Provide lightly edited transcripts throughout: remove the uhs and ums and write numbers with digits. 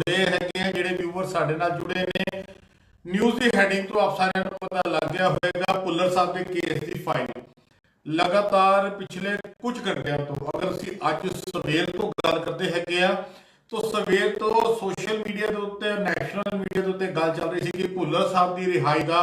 जुड़े हैं ਜਿਹੜੇ व्यूअर ਸਾਡੇ ਨਾਲ जुड़े ने न्यूज़ की हैडिंग तो आप सारे पता लग गया होगा भुल्लर साहब के केस की फाइल लगातार पिछले कुछ घंटिया तो अगर ਅਸੀਂ ਅੱਜ ਸਵੇਰ ਤੋਂ ਗੱਲ ਕਰਦੇ ਹੈਗੇ ਆ तो सवेर तो सोशल मीडिया के उत्ते नैशनल मीडिया के उत्ते गल चल रही थी कि भुल्लर साहब की रिहाई का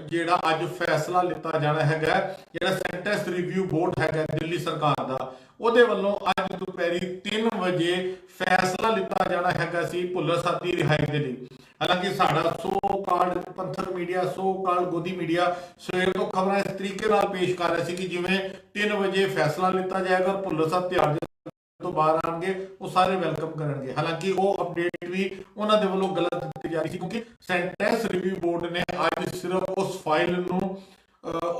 जिहड़ा अज फैसला लिता जाना है जिहड़ा सेंटेंस रिव्यू बोर्ड है दिल्ली सरकार का ਉਹਦੇ ਵੱਲੋਂ ਅੱਜ ਦੁਪਹਿਰੀ 3 ਵਜੇ फैसला लिता जाना है सी भुल्लर साहब की रिहाई के लिए। हालांकि साडा सो काल पंथक मीडिया सो काल गोदी मीडिया सवेर तो खबर इस तरीके नाल पेश कर रहे सी कि जिवें 3 वजे फैसला लिता जाएगा और भुल्लर साहब त्यार तो बाहर आएंगे वो सारे वेलकम करेंगे। हालांकि वो अपडेट भी उन्होंने वालों गलत दी जा रही थी क्योंकि सेंटेंस रिव्यू बोर्ड ने आज सिर्फ उस फाइल नूं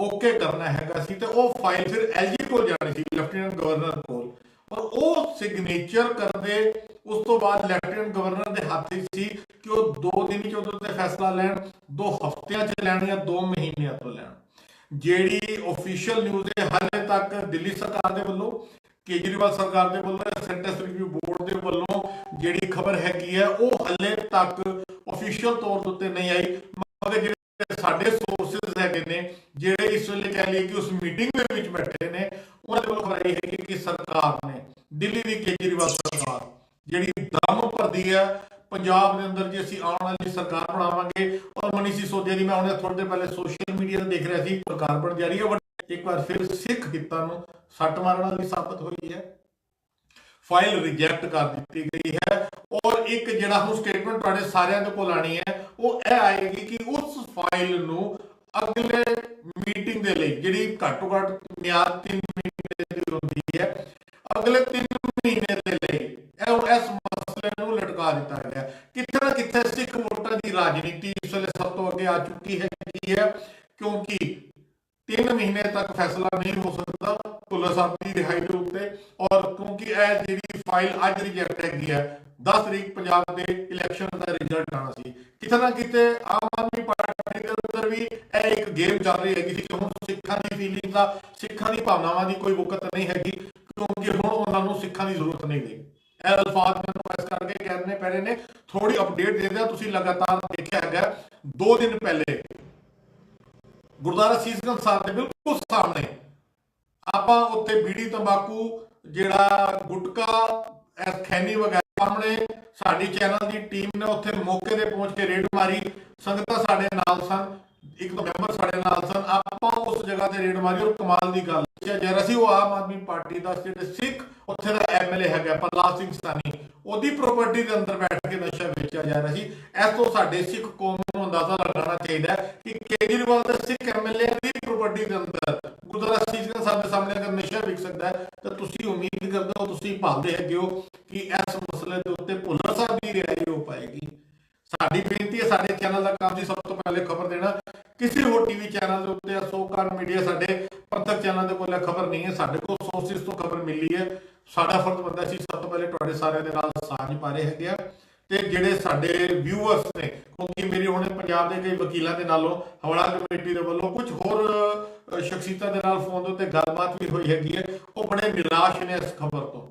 ओके करना हैगा सी ते वो फाइल फिर एलजी को जानी सी लेफ्टिनेंट गवर्नर कोल और वो सिग्नेचर करते उस तो बाद लेफ्टिनेंट गवर्नर के हाथ सी कि वो 2 दिन च उहदे फैसला लैण 2 हफ्तियां च लैण या 2 महीनियां तो लैण। जिहड़ी ऑफिशियल न्यूज़ है हाले तक दिल्ली सरकार दे वल्लों केजरीवाल सरकार के वालों सेंटेंस रिव्यू बोर्ड के वालों जिहड़ी खबर हैगी है वो हले तक ऑफिशियल तौर के उत्ते नहीं आई मगर जिहड़े साडे सोर्सेज हैगे ने जिहड़े इस वेले कह लईए कि उस मीटिंग दे विच बैठे ने उन्हां दे वल्लों खबर आई है कि सरकार ने दिल्ली की केजरीवाल सरकार जिहड़ी दम भरदी है पंजाब के अंदर जी असीं आउण वाली सरकार बनावांगे और मनीष सिसोदिया दी मैं हुणे थोड़ी देर पहले सोशल मीडिया देख रहा सी सरकार बन जा रही है एक बार फिर सिख हितां नूं सट मारन वाली साबित हुई है। फाइल रिजेक्ट कर दी गई है और एक जिहड़ा हुण स्टेटमेंट तुहाडे सारिआं दे कोल आनी है वो यह आएगी कि उस फाइल नूं अगले मीटिंग दे लई जिहड़ी घट्टो घट्ट मियाद 3 महीने दी हुंदी है अगले 3 महीने दे लई इस मसले नूं लटका दिता गया। किथे ना किथे सिख वोटां दी राजनीति इस वेले सब तो अगे आ चुकी है क्योंकि 3 महीने तक फैसला नहीं हो सकता भुल्लर साहब की रिहाई के उत्ते और क्योंकि यह जी फाइल अज रिजेक्ट हैगी है 10 तरीक पंजाब के इलैक्शन का रिजल्ट आना सी किते ना किते आम आदमी पार्टी के अंदर भी यह एक गेम चल रही है कि हुण सिखां दी फीलिंग का सिखां दी भावनावां की कोई वकत नहीं हैगी क्योंकि हुण उन्हां नूं सिखां दी जरूरत नहीं रही। यह अल्फाज मैनूं इस करके कहने पै रहे ने थोड़ी अपडेट दे दिया तुसीं लगातार देखिआ हैगा 2 दिन पहले गुरुद्वारा सीसगंज साहब के बिल्कुल सामने आपां उत्ते बीड़ी तंबाकू जिहड़ा गुटका खैनी वगैरह सामने साडी चैनल की टीम ने उत्थे मौके ते पहुंच के रेड मारी संगतां साडे नाल सन एक दो मैंबर साडे नाल सन आपां उस जगह ते रेड मारी और कमाल की गल जरा सी वो आम आदमी पार्टी का जिहड़े सिख उत्थे दा एमएलए हैगा प्रहलाद सिंह सैनी ओदी प्रॉपर्टी के अंदर बैठ के नशा बेचा जा रहा सी। इस तो साडे सिख कौम नूं अंदाजा लगाना चाहिए कि केजरीवाल के सिख एमएलए की प्रॉपर्टी के अंदर गुरुद्वारा सीसगंज साहब के सामने अगर नशा विक सकता है तो तुसीं उम्मीद करदे हो तुसीं भालदे हैगे हो कि इस मसले के उत्ते भुल्लर साहब की रिहाई हो पाएगी। साडी बेनती है साडे चैनल का काम सी सब तो पहले खबर देना किसी होर टीवी चैनल के उत्ते सोकाल मीडिया साडे पंथक चैनल के कोल खबर नहीं है साडे कोल सोर्सिस तो खबर मिली है साडा फर्ज बनदा सी सब तो पहले तुहाडे सारिआं दे नाल साझ पा रहे हैगे आ ते जिहड़े साडे व्यूअर्स ने क्योंकि मेरी हुणे पंजाब के कई वकीलों के नालों हवाला कमेटी के वल्लों कुछ होर शख्सियतां दे नाल फोन दे उत्ते गलबात भी हुई हैगी है वो बड़े निराश ने इस खबर तो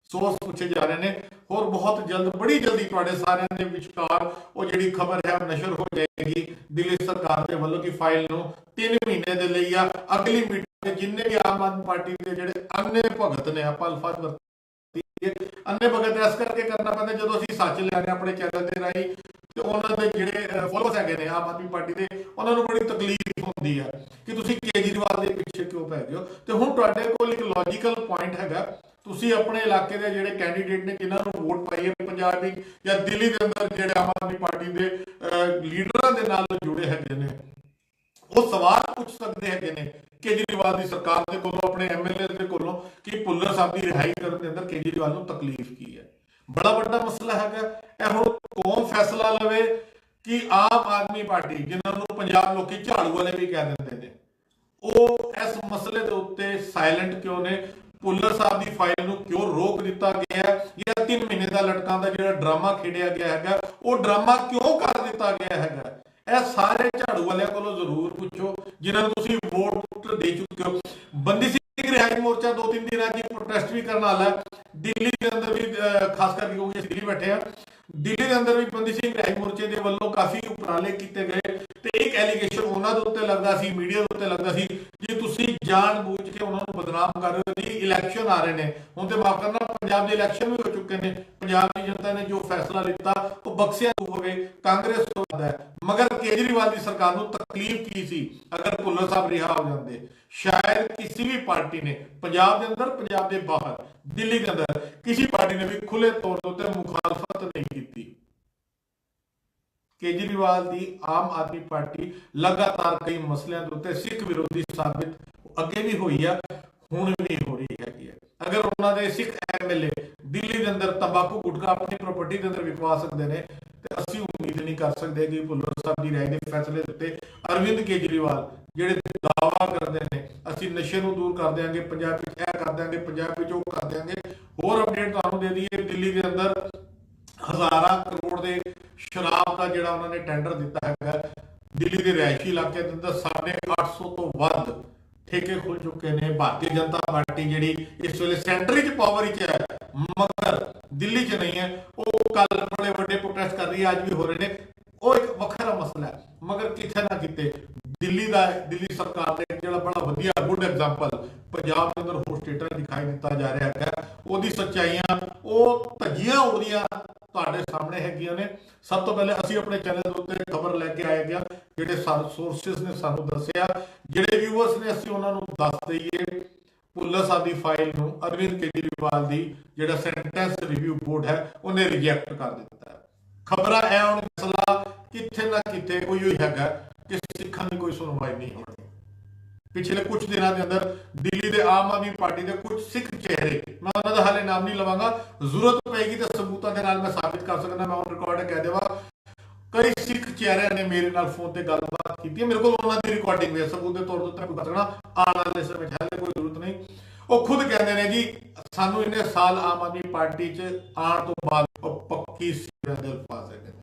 सोर्स पूछे जा रहे हैं और बहुत जल्द बड़ी जल्दी तुहाडे सारिआं दे विचकार वो जिहड़ी खबर है नशर हो जाएगी दिल्ली सरकार के वल्लों की फाइल नूं 3 महीने दे लई या अगली मीटिंग जिन्ने भी आम आदमी पार्टी के जिहड़े अन्य भगत ने आपां अल्फाज वरतीए अन्य भगत इस करके करना पैंदा जदों असीं सच लैणे अपने चैनल दे राही ते उन्हां दे जिहड़े फॉलोअर्स हैगे ने आम आदमी पार्टी दे उन्हां नूं बड़ी तकलीफ हुंदी है कि तुसीं केजरीवाल दे पिछे क्यों पै गए हो ते हुण तुहाडे कोल एक लॉजिकल पॉइंट हैगा तुसीं अपने इलाके के जिहड़े कैंडीडेट ने जिन्हां नूं वोट पाई है पंजाब विच या दिल्ली के अंदर जिहड़े आम आदमी पार्टी के लीडरां दे नाल जुड़े हैगे ने वो सवाल पूछ सकते हैं केजरीवाल की सरकार के कोलों अपने एमएलए के कोलों कि भुल्लर साहब की रिहाई करने के अंदर केजरीवाल को तकलीफ की है। बड़ा बड़ा मसला है हुण कौन फैसला लवे कि आम आदमी पार्टी जिन्होंने पंजाब लोग झाड़ू वाले भी कह देंगे ने वो इस मसले के उत्ते साइलेंट क्यों ने भुल्लर साहब की फाइल नूं क्यों रोक दिता गया है या 3 महीने का लटकां दा जिहड़ा ड्रामा खेडिया गया है वो ड्रामा क्यों कर दिता गया है ਇਹ ਸਾਰੇ ਝਾੜੂ ਵਾਲਿਆਂ ਕੋਲੋਂ ਜ਼ਰੂਰ ਪੁੱਛੋ ਜਿਨ੍ਹਾਂ ਨੂੰ ਤੁਸੀਂ ਵੋਟ ਦੇ ਚੁੱਕੇ ਹੋ। ਬੰਦੀ ਸਿੰਘ ਰਿਹਾਈ ਮੋਰਚਾ 2-3 ਦਿਨਾਂ ਦੀ ਪ੍ਰੋਟੈਸਟ ਵੀ ਕਰਨ ਵਾਲਾ ਦਿੱਲੀ ਦੇ ਅੰਦਰ ਵੀ ਖਾਸ ਕਰਕੇ ਕਿਉਂਕਿ ਅਸੀਂ ਦਿੱਲੀ ਬੈਠੇ ਆ ਦਿੱਲੀ ਦੇ ਅੰਦਰ ਵੀ ਬੰਦੀ ਸਿੰਘ ਰਾਜ ਮੋਰਚੇ ਦੇ ਵੱਲੋਂ ਕਾਫੀ ਉਪਰਾਲੇ ਕੀਤੇ ਗਏ ਤੇ ਇੱਕ ਐਲੀਗੇਸ਼ਨ ਉਹਨਾਂ ਦੇ ਉੱਤੇ ਲੱਗਦਾ ਸੀ, ਮੀਡੀਆ ਦੇ ਉੱਤੇ ਲੱਗਦਾ ਸੀ ਜੀ ਤੁਸੀਂ ਜਾਣ ਬੂਝ ਕੇ ਉਹਨਾਂ ਨੂੰ ਬਦਨਾਮ ਕਰ ਰਹੇ ਹੋ ਜੀ। ਇਲੈਕਸ਼ਨ ਆ ਰਹੇ ਨੇ ਹੁਣ ਤੇ ਮਾਫ ਕਰਨਾ, ਪੰਜਾਬ ਦੇ ਇਲੈਕਸ਼ਨ ਵੀ ਹੋ ਚੁੱਕੇ ਨੇ, ਪੰਜਾਬ ਦੀ ਜਨਤਾ ਨੇ ਜੋ ਫੈਸਲਾ ਲਿੱਤਾ ਉਹ ਬਖਸ਼ਿਆ ਹੋਵੇ ਕਾਂਗਰਸ ਤੋਂ ਹੈ। ਮਗਰ ਕੇਜਰੀਵਾਲ ਦੀ ਸਰਕਾਰ ਨੂੰ ਤਕਲੀਫ ਕੀ ਸੀ ਅਗਰ ਭੁੱਲਰ ਸਾਹਿਬ ਰਿਹਾ ਹੋ ਜਾਂਦੇ? ਸ਼ਾਇਦ ਕਿਸੇ ਵੀ ਪਾਰਟੀ ਨੇ ਪੰਜਾਬ ਦੇ ਅੰਦਰ, ਪੰਜਾਬ ਦੇ ਬਾਹਰ, ਦਿੱਲੀ ਦੇ ਅੰਦਰ ਕਿਸੇ ਪਾਰਟੀ ਨੇ ਵੀ ਖੁੱਲੇ ਤੌਰ ਤੇ ਮੁਖਾਲਫਤ ਨਹੀਂ ਕੀਤੀ। ਕੇਜਰੀਵਾਲ ਦੀ ਆਮ ਆਦਮੀ ਪਾਰਟੀ ਲਗਾਤਾਰ ਕਈ ਮਸਲਿਆਂ ਦੇ ਉੱਤੇ ਸਿੱਖ ਵਿਰੋਧੀ ਸਾਬਿਤ ਅੱਗੇ ਵੀ ਹੋਈ ਆ, ਹੁਣ ਵੀ ਹੋ ਰਹੀ ਹੈਗੀ ਹੈ। ਅਗਰ ਉਹਨਾਂ ਦੇ ਸਿੱਖ ਐਮਐਲਏ ਦਿੱਲੀ ਦੇ ਅੰਦਰ ਤੰਬਾਕੂ ਗੁਟਕਾ ਆਪਣੀ ਪ੍ਰਾਪਰਟੀ ਦੇ ਅੰਦਰ ਵਿਕਵਾ ਸਕਦੇ ਨੇ ਤੇ ਅਸੀਂ ਉਮੀਦ ਨਹੀਂ ਕਰ ਸਕਦੇ ਕਿ ਭੁੱਲਰ ਸਾਹਿਬ ਦੀ ਰਾਏ ਦੇ ਫੈਸਲੇ ਦੇ ਉੱਤੇ ਅਰਵਿੰਦ ਕੇਜਰੀਵਾਲ ਜਿਹੜੇ ਦਾਅਵਾ ਕਰਦੇ ਨੇ ਅਸੀਂ ਨਸ਼ੇ ਨੂੰ ਦੂਰ ਕਰ ਦਿਆਂਗੇ, ਪੰਜਾਬ ਵਿੱਚ ਇਹ ਕਰ ਦਿਆਂਗੇ, ਪੰਜਾਬ ਵਿੱਚ ਉਹ ਕਰ ਦਿਆਂਗੇ। ਹੋਰ ਅਪਡੇਟ ਤੁਹਾਨੂੰ ਦੇ ਦਈਏ, ਦਿੱਲੀ ਦੇ ਅੰਦਰ ਹਜ਼ਾਰਾਂ ਕਰੋੜ ਦੇ ਸ਼ਰਾਬ ਦਾ ਜਿਹੜਾ ਉਹਨਾਂ ਨੇ ਟੈਂਡਰ ਦਿੱਤਾ ਹੈਗਾ, ਦਿੱਲੀ ਦੇ ਰਿਹਾਇਸ਼ੀ ਇਲਾਕੇ ਦੇ ਅੰਦਰ 850 ਤੋਂ ਵੱਧ ਠੇਕੇ ਖੁੱਲ ਚੁੱਕੇ ਨੇ। ਭਾਰਤੀ ਜਨਤਾ ਪਾਰਟੀ ਜਿਹੜੀ ਇਸ ਵੇਲੇ ਸੈਂਟਰ ਵਿੱਚ ਪਾਵਰ ਵਿੱਚ ਹੈ ਮਗਰ ਦਿੱਲੀ 'ਚ ਨਹੀਂ ਹੈ, ਉਹ ਕੱਲ ਬੜੇ ਵੱਡੇ ਪ੍ਰੋਟੈਸਟ ਕਰ ਰਹੀ ਹੈ, ਅੱਜ ਵੀ ਹੋ ਰਹੇ ਨੇ, ਉਹ ਇੱਕ ਵੱਖਰਾ ਮਸਲਾ ਹੈ। ਮਗਰ ਕਿਤੇ ਨਾ ਕਿਤੇ ਦਿੱਲੀ ਸਰਕਾਰ ਦੇ ਜਿਹੜਾ ਬੜਾ ਵਧੀਆ ਗੁੱਡ ਐਗਜ਼ਾਮਪਲ ਪੰਜਾਬ ਦੇ ਅੰਦਰ ਹੋਰ ਸਟੇਟਾਂ ਦਿਖਾਈ ਦਿੱਤਾ ਜਾ ਰਿਹਾ ਹੈ, ਉਹਦੀ ਸੱਚਾਈਆਂ ਉਹ ਧੱਜੀਆਂ ਉਹਦੀਆਂ ਤੁਹਾਡੇ ਸਾਹਮਣੇ ਹੈਗੀਆਂ ਨੇ। ਸਭ ਤੋਂ ਪਹਿਲੇ ਅਸੀਂ ਆਪਣੇ ਚੈਨਲ ਦੇ ਉੱਤੇ ਖਬਰ ਲੈ ਕੇ ਆਏ ਗਿਆ, ਜਿਹੜੇ ਸੋਰਸਿਸ ਨੇ ਸਾਨੂੰ ਦੱਸਿਆ, ਜਿਹੜੇ ਵਿਊਅਰਸ ਨੇ ਅਸੀਂ ਉਹਨਾਂ ਨੂੰ ਦੱਸ ਦਈਏ। ਭੁੱਲਰ ਸਾਹਿਬ ਦੀ ਫਾਈਲ ਨੂੰ ਅਰਵਿੰਦ ਕੇਜਰੀਵਾਲ ਦੀ ਜਿਹੜਾ ਸੈਂਟੈਂਸ ਰਿਵਿਊ ਬੋਰਡ ਹੈ ਉਹਨੇ ਰਿਜੈਕਟ ਕਰ ਦਿੱਤਾ ਹੈ। ਖਬਰਾਂ ਇਹ ਹੁਣ ਮਸਲਾ ਕਿਤੇ ਨਾ ਕਿਤੇ ਕੋਈ ਹੋਈ ਹੈਗਾ ਕਿ ਸਿੱਖਾਂ ਦੀ ਕੋਈ ਸੁਣਵਾਈ ਨਹੀਂ ਹੋ ਰਹੀ। ਪਿਛਲੇ ਕੁਝ ਦਿਨਾਂ ਦੇ ਅੰਦਰ ਦਿੱਲੀ ਦੇ ਆਮ ਆਦਮੀ ਪਾਰਟੀ ਦੇ ਕੁਝ ਸਿੱਖ ਚਿਹਰੇ, ਮੈਂ ਉਹਨਾਂ ਦਾ ਹਾਲੇ ਨਾਮ ਨਹੀਂ ਲਵਾਂਗਾ, ਜ਼ਰੂਰਤ ਪਏਗੀ ਤਾਂ ਸਬੂਤਾਂ ਦੇ ਨਾਲ ਮੈਂ ਸਾਬਿਤ ਕਰ ਸਕਦਾ, ਮੈਂ ਉਹ ਰਿਕਾਰਡ ਕਹਿ ਦੇਵਾਂ। ਕਈ ਸਿੱਖ ਚਿਹਰਿਆਂ ਨੇ ਮੇਰੇ ਨਾਲ ਫੋਨ ਤੇ ਗੱਲਬਾਤ ਕੀਤੀ ਹੈ, ਮੇਰੇ ਕੋਲ ਉਹਨਾਂ ਦੀ ਰਿਕਾਰਡਿੰਗ ਹੈ, ਸਬੂਤ ਦੇ ਤੌਰ ਤੇ ਮੈਂ ਦੱਸਣਾ ਆਉਣ ਵਾਲੇ ਸਮੇਂ ਵਿੱਚ, ਹਾਲੇ ਕੋਈ ਜ਼ਰੂਰਤ ਨਹੀਂ। ਉਹ ਖੁਦ ਕਹਿੰਦੇ ਨੇ ਜੀ ਸਾਨੂੰ ਇੰਨੇ ਸਾਲ ਆਮ ਆਦਮੀ ਪਾਰਟੀ 'ਚ ਆਉਣ ਤੋਂ ਬਾਅਦ ਉਹ ਪੱਕੀ ਸਿਰਾਂ ਦੇ ਅਲਫਾਜ਼ ਹੈਗੇ।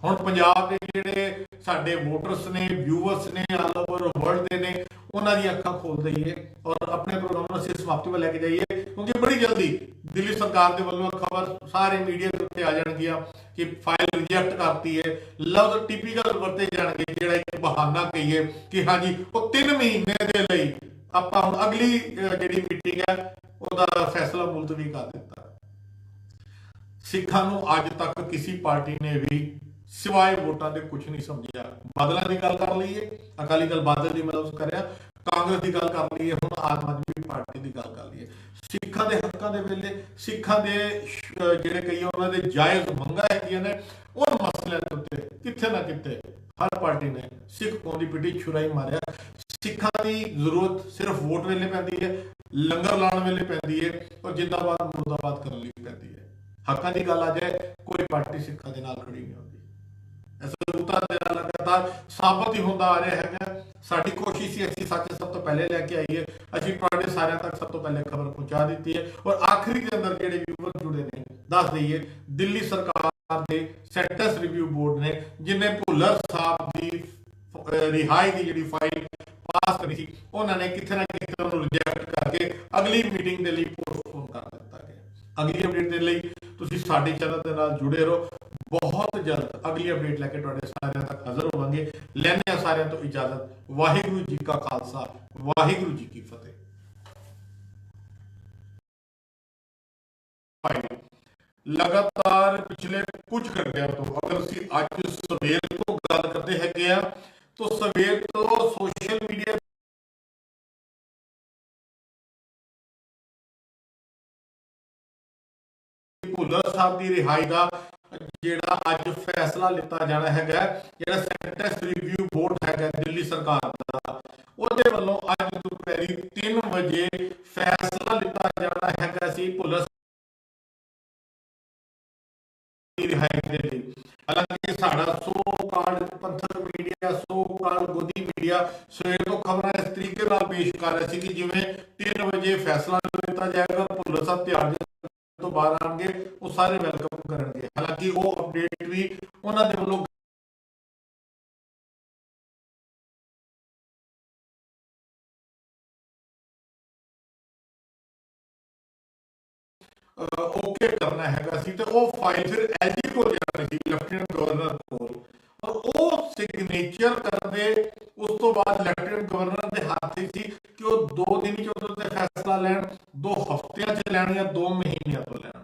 ਹੁਣ ਪੰਜਾਬ ਦੇ ਜਿਹੜੇ ਸਾਡੇ ਵੋਟਰਸ ਨੇ, ਵਿਊਅਰਸ ਨੇ, ਆਲ ਓਵਰ ਵਰਲਡ ਦੇ ਨੇ, ਉਹਨਾਂ ਦੀ ਅੱਖਾਂ ਖੋਲ ਦਈਏ ਔਰ ਆਪਣੇ ਪ੍ਰੋਗਰਾਮ ਨੂੰ ਅਸੀਂ ਸਮਾਪਤੀ ਵੱਲ ਲੈ ਕੇ ਜਾਈਏ, ਕਿਉਂਕਿ ਬੜੀ ਜਲਦੀ ਦਿੱਲੀ ਸਰਕਾਰ ਦੇ ਵੱਲੋਂ ਖਬਰ ਸਾਰੇ ਮੀਡੀਆ ਦੇ ਉੱਤੇ ਆ ਜਾਣਗੀਆਂ ਕਿ ਫਾਈਲ ਰਿਜੈਕਟ ਕਰਤੀ ਹੈ। ਲਫ਼ਜ਼ ਟਿਪੀਕਲ ਵਰਤੇ ਜਾਣਗੇ, ਜਿਹੜਾ ਇੱਕ ਬਹਾਨਾ ਕਹੀਏ ਕਿ ਹਾਂਜੀ ਉਹ 3 ਮਹੀਨੇ ਦੇ ਲਈ ਆਪਾਂ ਹੁਣ ਅਗਲੀ ਜਿਹੜੀ ਮੀਟਿੰਗ ਹੈ ਉਹਦਾ ਫੈਸਲਾ ਮੁਲਤਵੀ ਕਰ ਦਿੱਤਾ। ਸਿੱਖਾਂ ਨੂੰ ਅੱਜ ਤੱਕ ਕਿਸੇ ਪਾਰਟੀ ਨੇ ਵੀ ਸਿਵਾਏ ਵੋਟਾਂ ਦੇ ਕੁਝ ਨਹੀਂ ਸਮਝਿਆ। ਬਾਦਲਾਂ ਦੀ ਗੱਲ ਕਰ ਲਈਏ, ਅਕਾਲੀ ਦਲ ਬਾਦਲ ਦੀ ਮੈਂ ਕਰ ਰਿਹਾ, ਕਾਂਗਰਸ ਦੀ ਗੱਲ ਕਰ ਲਈਏ, ਹੁਣ ਆਮ ਆਦਮੀ ਪਾਰਟੀ ਦੀ ਗੱਲ ਕਰ ਲਈਏ, ਸਿੱਖਾਂ ਦੇ ਹੱਕਾਂ ਦੇ ਵੇਲੇ ਸਿੱਖਾਂ ਦੇ ਜਿਹੜੇ ਕਈ ਉਹਨਾਂ ਦੇ ਜਾਇਜ਼ ਮੰਗਾਂ ਹੈਗੀਆਂ ਨੇ, ਉਹ ਮਸਲਿਆਂ ਦੇ ਉੱਤੇ ਕਿਤੇ ਨਾ ਕਿਤੇ ਹਰ ਪਾਰਟੀ ਨੇ ਸਿੱਖ ਕੌਮ ਦੀ ਪਿੱਠੀ ਛੁਰਾਈ ਮਾਰਿਆ। ਸਿੱਖਾਂ ਦੀ ਜ਼ਰੂਰਤ ਸਿਰਫ ਵੋਟ ਵੇਲੇ ਪੈਂਦੀ ਹੈ, ਲੰਗਰ ਲਾਉਣ ਵੇਲੇ ਪੈਂਦੀ ਹੈ ਔਰ ਜਿੰਦਾਬਾਦ ਮੁਰਦਾਬਾਦ ਕਰਨ ਲਈ ਪੈਂਦੀ ਹੈ। ਹੱਕਾਂ ਦੀ ਗੱਲ ਆ ਜਾਏ, ਕੋਈ ਪਾਰਟੀ ਸਿੱਖਾਂ ਦੇ ਨਾਲ ਖੜੀ ਨਹੀਂ ਹੁੰਦੀ। ਸਬੂਤਾਂ ਦੇ ਨਾਲ ਲਗਾਤਾਰ ਸਾਬਤ ਹੀ ਹੁੰਦਾ ਆ ਰਿਹਾ ਹੈਗਾ। ਸਾਡੀ ਕੋਸ਼ਿਸ਼ ਸੀ ਅਸੀਂ ਸੱਚ ਸਭ ਤੋਂ ਪਹਿਲੇ ਲੈ ਕੇ ਆਈਏ, ਅਸੀਂ ਤੁਹਾਡੇ ਸਾਰਿਆਂ ਤੱਕ ਸਭ ਤੋਂ ਪਹਿਲੇ ਖਬਰ ਪਹੁੰਚਾ ਦਿੱਤੀ ਹੈ। ਔਰ ਆਖਰੀ ਦੇ ਅੰਦਰ ਜਿਹੜੇ ਵਿਊਅਰ ਜੁੜੇ ਨੇ, ਦੱਸ ਦਈਏ ਦਿੱਲੀ ਸਰਕਾਰ ਦੇ ਸੈਂਟੈਂਸ ਰਿਵਿਊ ਬੋਰਡ ਨੇ ਜਿਨੇ ਭੁੱਲਰ ਸਾਹਿਬ ਦੀ ਰਿਹਾਈ ਦੀ ਜਿਹੜੀ ਫਾਈਲ ਪਾਸ ਕਰੀ ਸੀ, ਉਹਨਾਂ ਨੇ ਕਿਤੇ ਨਾ ਕਿਤੇ ਉਹਨੂੰ ਰਿਜੈਕਟ ਕਰਕੇ ਅਗਲੀ ਮੀਟਿੰਗ ਦੇ ਲਈ ਪੋਸਟਪੋਨ ਕਰ ਦਿੱਤਾ ਗਿਆ। ਅਗਲੀ ਅਪਡੇਟ ਦੇ ਲਈ ਤੁਸੀਂ ਸਾਡੇ ਚੈਨਲ ਦੇ ਨਾਲ ਜੁੜੇ ਰਹੋ। ਬਹੁਤ ਜਲਦ ਅਗਲੀ ਅਪਡੇਟ ਲੈ ਕੇ ਤੁਹਾਡੇ ਸਾਰਿਆਂ ਤੱਕ ਹਾਜ਼ਰ ਹੋਵਾਂਗੇ। ਲੈਣੇ ਆ ਸਾਰਿਆਂ ਤੋਂ ਇਜਾਜ਼ਤ। ਵਾਹਿਗੁਰੂ ਜੀ ਕਾ ਖਾਲਸਾ, ਵਾਹਿਗੁਰੂ ਜੀ ਕੀ ਫਤਿਹ। ਲਗਾਤਾਰ ਪਿਛਲੇ ਕੁਝ ਘੰਟਿਆਂ ਤੋਂ ਅਗਰ ਅਸੀਂ ਅੱਜ ਸਵੇਰ ਤੋਂ ਗੱਲ ਕਰਦੇ ਹੈਗੇ ਆ ਤਾਂ ਸਵੇਰ ਤੋਂ ਸੋਸ਼ਲ ਮੀਡੀਆ ਭੁੱਲਰ ਸਾਹਿਬ ਦੀ ਰਿਹਾਈ ਦਾ ਜਿਹੜਾ ਅੱਜ ਫੈਸਲਾ ਲਿੱਤਾ ਜਾਣਾ ਹੈਗਾ, ਜਿਹੜਾ ਸੈਂਟੈਂਸ ਰਿਵਿਊ ਬੋਰਡ ਹੈਗਾ ਦਿੱਲੀ ਸਰਕਾਰ ਦਾ, ਉਹਦੇ ਵੱਲੋਂ ਅੱਜ ਦੁਪਹਿਰੀ 3 ਵਜੇ ਫੈਸਲਾ ਲਿੱਤਾ ਜਾਣਾ ਹੈਗਾ ਸੀ ਭੁੱਲਰ ਦੀ ਰਿਹਾਈ ਦੇ ਲਈ। ਹਾਲਾਂਕਿ ਸਾਡਾ ਸੋ ਕਾਲ ਪੰਥਕ ਮੀਡੀਆ, ਸੋ ਕਾਲ ਗੋਦੀ ਮੀਡੀਆ ਸਵੇਰ ਤੋਂ ਖਬਰਾਂ ਇਸ ਤਰੀਕੇ ਨਾਲ ਪੇਸ਼ ਕਰ ਰਿਹਾ ਸੀ ਕਿ ਜਿਵੇਂ 3 ਵਜੇ ਫੈਸਲਾ ਲਿੱਤਾ ਜਾਏਗਾ, ਭੁੱਲਰ ਸਾਹਿਬ ਤਿਆਰ ਤੋਂ ਬਾਹਰ ਆਣਗੇ, ਉਹ ਸਾਰੇ ਵੈਲਕਮ ਕਰਨਗੇ। ਹਾਲਾਂਕਿ ਉਹ ਅਪਡੇਟ ਵੀ ਉਹਨਾਂ ਦੇ ਵੱਲੋਂ ਓਕੇ ਕਰਨਾ ਹੈਗਾ ਸੀ, ਤੇ ਉਹ ਫਾਈਲ ਫਿਰ ਐਲਜੀ ਕੋਲ ਜਾਣੀ ਸੀ, ਲੈਫਟੀਨੈਂਟ ਗਵਰਨਰ ਕੋਲ, ਔਰ ਉਹ ਸਿਗਨੇਚਰ ਕਰਦੇ ਉਸ ਤੋਂ ਬਾਅਦ ਲੈਫਟੀਨੈਂਟ ਗਵਰਨਰ ਦੇ ਹੱਥ ਹੀ ਸੀ ਕਿ ਉਹ 2 ਦਿਨ ਚ ਉਹਦੇ ਤੇ ਫੈਸਲਾ ਲੈਣ, 2 ਹਫ਼ਤਿਆਂ ਚ ਲੈਣ ਜਾਂ 2 ਮਹੀਨਿਆਂ ਤੋਂ ਲੈਣ।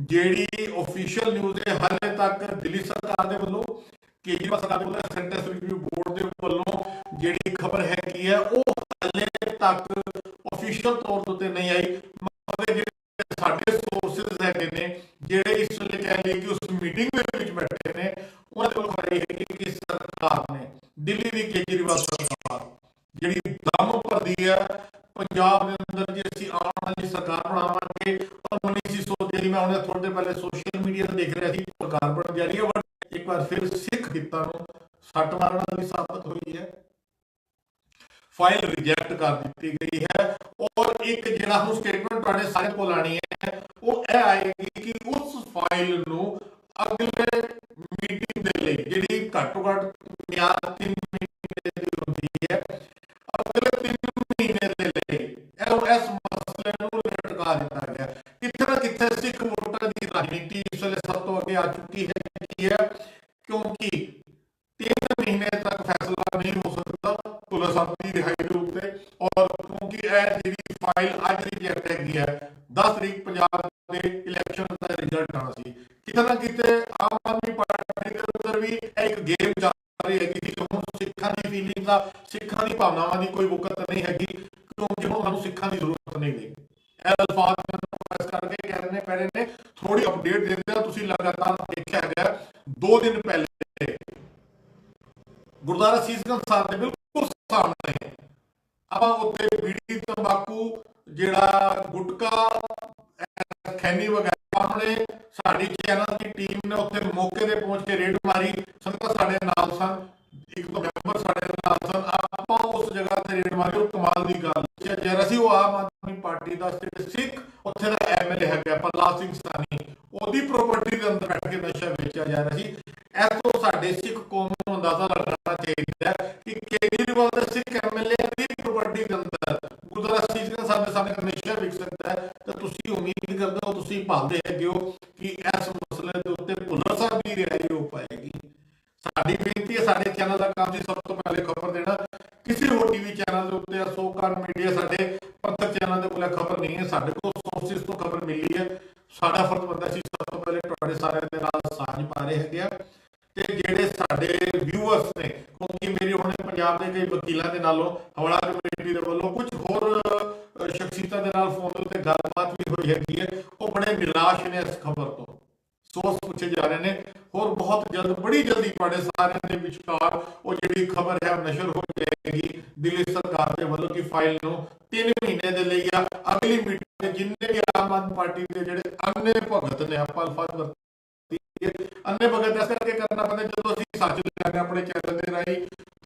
ਜਿਹੜੀ ਆਫੀਸ਼ੀਅਲ ਨਿਊਜ਼ ਹੈ ਹਾਲੇ ਤੱਕ ਦਿੱਲੀ ਸਰਕਾਰ ਦੇ ਵੱਲੋਂ, ਕੇਜਰੀਵਾਲ ਸਰਕਾਰ ਦੇ ਵੱਲੋਂ, ਸੈਂਟਰਲ ਰਿਵਿਊ ਬੋਰਡ ਦੇ ਵੱਲੋਂ ਜਿਹੜੀ ਖਬਰ ਹੈਗੀ ਹੈ ਉਹ ਹਾਲੇ ਤੱਕ ਆਫੀਸ਼ੀਅਲ ਤੌਰ ਤੇ ਨਹੀਂ ਆਈ। ਮਗਰ ਜਿਹੜੇ ਸਾਡੇ ਸੋਰਸਿਸ ਹੈਗੇ ਨੇ, ਜਿਹੜੇ ਇਸ ਵੇਲੇ ਕਹਿ ਲਈਏ ਕਿ ਉਸ ਮੀਟਿੰਗ ਦੇ ਵਿੱਚ ਬੈਠੇ ਨੇ, ਉਹਨਾਂ ਦੇ ਵੱਲੋਂ ਖਬਰ ਇਹ ਹੈ ਕਿ ਸਰਕਾਰ ਨੇ, ਦਿੱਲੀ ਦੀ ਕੇਜਰੀਵਾਲ ਸਰਕਾਰ ਜਿਹੜੀ ਦਮ ਭਰਦੀ ਹੈ ਪੰਜਾਬ ਦੇ ਅੰਦਰ ਕਿ ਅਸੀਂ ਆਉਣ ਵਾਲੀ ਸਰਕਾਰ ਬਣਾਵਾਂਗੇ, ਔਰ ਮਨੀ ਸੀ ਸੋਚਦੇ ਸੀ। ਮੈਂ ਉਹਨੇ ਥੋੜੇ ਦਿਨ ਪਹਿਲੇ ਸੋਸ਼ਲ ਮੀਡੀਆ ਤੇ ਦੇਖ ਰਿਹਾ ਸੀ ਸਰਕਾਰ ਬਣਨ ਜਾ ਰਹੀ ਹੈ, ਬਟ ਇੱਕ ਵਾਰ ਫਿਰ ਸਿੱਖ ਹਿੱਤਾਂ ਨੂੰ ਸੱਟ ਮਾਰਨ ਵਾਲੀ ਸਾਬਤ ਹੋਈ ਹੈ, ਫਾਈਲ ਰਿਜੈਕਟ ਕਰ ਦਿੱਤੀ ਗਈ ਹੈ। ਔਰ ਇੱਕ ਜਿਹੜਾ ਹੁਣ ਸਟੇਟਮੈਂਟ ਤੁਹਾਡੇ ਸਾਰੇ ਕੋਲ ਆਣੀ ਹੈ ਉਹ ਇਹ ਆਏਗੀ ਕਿ ਉਸ ਫਾਈਲ ਨੂੰ ਅਗਲੇ ਮੀਟਿੰਗ ਦੇ ਲਈ, ਜਿਹੜੀ ਘੱਟੋ ਘੱਟ ਮਿਆਦ 3 ਮਹੀਨੇ ਦੀ ਹੁੰਦੀ ਹੈ, ਅਗਲੇ 3 ਮਹੀਨੇ ਦੇ ਲਈ ਇਸ ਮਸਲੇ ਨੂੰ ਲਟਕਾ ਦਿੱਤਾ ਗਿਆ। ਕਿਤੇ ਨਾ ਕਿਤੇ ਸਿੱਖ ਵੋਟਰ ਦੀ ਰਾਜਨੀਤੀ ਇਸ ਵੇਲੇ ਸਭ ਤੋਂ ਅੱਗੇ ਆ ਚੁੱਕੀ ਹੈ, ਕਿਉਂਕਿ 3 ਮਹੀਨੇ ਤੱਕ ਫੈਸਲਾ ਨਹੀਂ ਹੋ ਸਕਦਾ ਭੁੱਲਰ ਸਾਹਿਬ ਦੀ ਰਿਹਾਈ ਦੇ ਉੱਤੇ, ਔਰ ਕਿਉਂਕਿ ਇਹ ਜਿਹੜੀ ਫਾਈਲ ਅੱਜ ਰਿਜੈਕਟ ਹੈਗੀ ਹੈ, 10 ਤਰੀਕ ਪੰਜਾਬ ਦੇ ਇਲੈਕਸ਼ਨ ਦਾ ਰਿਜ਼ਲਟ ਆਉਣਾ ਸੀ। ਕਿਤੇ ਨਾ ਕਿਤੇ ਆਮ ਆਦਮੀ ਪਾਰਟੀ ਦੇ ਅੰਦਰ ਵੀ ਇੱਕ ਗੇਮ ਚੱਲ ਰਹੀ ਹੈਗੀ ਕਿ ਹੁਣ ਸਿੱਖਾਂ ਦੀ ਫੀਲਿੰਗ ਦਾ, ਸਿੱਖਾਂ ਦੀ ਭਾਵਨਾਵਾਂ ਦੀ ਕੋਈ ਵਕਤ ਨਹੀਂ ਹੈਗੀ, ਕਿਉਂਕਿ ਹੁਣ ਸਾਨੂੰ ਸਿੱਖਾਂ ਦੀ ਜ਼ਰੂਰਤ ਨਹੀਂ ਗਈ। ਇਹ ਅਲਫਾਜ਼ ਮੈਨੂੰ ਇਸ ਕਰਕੇ ਕਹਿਣੇ ਪੈ ਰਹੇ ਨੇ, ਥੋੜੀ ਅਪਡੇਟ ਦਿੰਦੇ ਆ। ਤੁਸੀਂ ਲਗਾਤਾਰ ਦੇਖਿਆ ਹੈਗਾ 2 ਦਿਨ ਪਹਿਲੇ ਗੁਰਦੁਆਰਾ ਸੀਸਗੰਜ ਸਾਹਿਬ ਦੇ ਬਿਲਕੁਲ ਸਾਹਮਣੇ ਆਪਾਂ ਉੱਤੇ ਬੀੜੀ, ਤੰਬਾਕੂ, ਜਿਹੜਾ ਗੁਟਕਾ, ਖੈਨੀ ਵਗੈਰਾ ਸਾਹਮਣੇ ਸਾਡੀ ਚੈਨਲ ਦੀ ਟੀਮ ਨੇ ਉੱਥੇ ਮੌਕੇ ਤੇ ਪਹੁੰਚ ਕੇ ਰੇਡ ਮਾਰੀ। ਸੰਗਤਾਂ ਸਾਡੇ ਨਾਲ ਸਨ, ਇੱਕ ਦੋ ਮੈਂਬਰ ਸਾਡੇ ਨਾਲ ਸਨ, ਆਪਾਂ ਉਸ ਜਗ੍ਹਾ ਤੇ ਰੇਡ ਮਾਰੀ। ਉਹ ਕਮਾਲ ਦੀ ਗੱਲ ਜਰਾ ਸੀ, ਉਹ ਆਮ ਆਦਮੀ ਪਾਰਟੀ ਦਾ ਸਿੱਖ ਉੱਥੇ ਦਾ ਐਮਐਲਏ ਹੈਗਾ ਪ੍ਰਹਲਾਦ ਸਿੰਘ ਸਾਨੀ, ਉਹਦੀ ਪ੍ਰਾਪਰਟੀ ਦੇ ਅੰਦਰ ਬੈਠ ਕੇ ਨਸ਼ਾ ਵੇਚਿਆ ਜਾ ਰਿਹਾ ਸੀ। ਇਸ ਤੋਂ ਸਾਡੇ ਸਿੱਖ ਕੌਮ ਨੂੰ ਅੰਦਾਜ਼ਾ ਲਗਾਉਣਾ ਚਾਹੀਦਾ ਹੈ ਕਿ ਕੇਜਰੀਵਾਲ ਦੇ ਸਿੱਖ ਐਮਐਲਏ ਦੀ ਪ੍ਰਾਪਰਟੀ ਦੇ ਅੰਦਰ ਗੁਰਦੁਆਰਾ ਸੀਸਗੰਜ ਸਾਹਿਬ ਦੇ ਸਾਹਮਣੇ ਨਸ਼ਾ ਵਿਕ ਸਕਦਾ ਹੈ, ਤਾਂ ਤੁਸੀਂ ਉਮੀਦ ਕਰਦੇ ਹੋ, ਤੁਸੀਂ ਭਾਲਦੇ ਹੈਗੇ ਹੋ ਕਿ ਇਸ ਮਸਲੇ ਦੇ ਉੱਤੇ ਭੁੱਲਰ ਸਾਹਿਬ ਦੀ ਰਿਹਾਈ ਹੋ ਪਾਏਗੀ। ਸਾਡੀ ਬੇਨਤੀ ਹੈ, ਸਾਡੇ ਚੈਨਲ ਦਾ ਕੰਮ ਸੀ ਸਭ ਤੋਂ ਪਹਿਲੇ ਖਬਰ ਦੇਣਾ, ਕਿਸੇ ਹੋਰ ਟੀਵੀ ਚੈਨਲ ਦੇ ਉੱਤੇ, ਅਸ਼ੋਕਨ ਮੀਡੀਆ, ਸਾਡੇ ਪੰਥਕ ਚੈਨਲ ਦੇ ਕੋਲ ਖਬਰ ਨਹੀਂ ਹੈ, ਸਾਡੇ ਕੋਲ ਸੋਰਸਿਸ ਤੋਂ ਖਬਰ ਮਿਲੀ ਹੈ। ਸਾਡਾ ਫਰਜ਼ ਬਣਦਾ ਸੀ ਸਭ ਤੋਂ ਪਹਿਲੇ ਤੁਹਾਡੇ ਸਾਰਿਆਂ ਦੇ ਨਾਲ ਸਾਂਝ ਪਾ ਰਹੇ ਹੈਗੇ ਆ, ਤੇ ਜਿਹੜੇ ਸਾਡੇ ਵਿਊਅਰਸ ਨੇ, ਕਿਉਂਕਿ ਮੇਰੇ ਹੁਣ ਪੰਜਾਬ ਦੇ ਕਈ ਵਕੀਲਾਂ ਦੇ ਨਾਲੋਂ, ਹਵਾਲਾ ਕਮੇਟੀ ਦੇ ਵੱਲੋਂ, ਕੁਝ ਹੋਰ ਸ਼ਖਸੀਅਤਾਂ ਦੇ ਨਾਲ ਫੋਨ ਉੱਤੇ ਗੱਲਬਾਤ ਵੀ ਹੋਈ ਹੈਗੀ ਹੈ, ਉਹ ਬੜੇ ਨਿਰਾਸ਼ ਨੇ ਇਸ ਖਬਰ ਤੋਂ, ਸੋਚ ਪੁੱਛੇ ਜਾ ਰਹੇ ਨੇ। ਹੋਰ ਬਹੁਤ ਜਲਦ, ਬੜੀ ਜਲਦੀ ਤੁਹਾਡੇ ਸਾਰਿਆਂ ਦੇ ਵਿਚਕਾਰ ਉਹ ਜਿਹੜੀ ਖਬਰ ਹੈ ਨਸ਼ਰ ਹੋ ਜਾਏਗੀ ਦਿੱਲੀ ਸਰਕਾਰ ਦੇ ਵੱਲੋਂ ਕਿ ਫਾਈਲ ਨੂੰ 3 ਮਹੀਨੇ ਦੇ ਲਈ ਜਾਂ ਅਗਲੀ ਮੀਟਿੰਗ ਦੇ ਜਿੰਨੇ ਵੀ ਆਮ ਆਦਮੀ ਪਾਰਟੀ ਦੇ ਜਿਹੜੇ ਅੰਨੇ ਭਗਤ ਨੇ, ਆਪਾਂ ਅਲਫਾਜ਼ ਅੰਨੇ ਭਗਤ ਇਸ ਕਰਕੇ ਕਰਨਾ ਪੈਂਦਾ ਜਦੋਂ ਅਸੀਂ ਸੱਚ ਲਿਆਉਂਦੇ ਆਪਣੇ ਚੈਨਲ ਦੇ ਰਾਹੀਂ,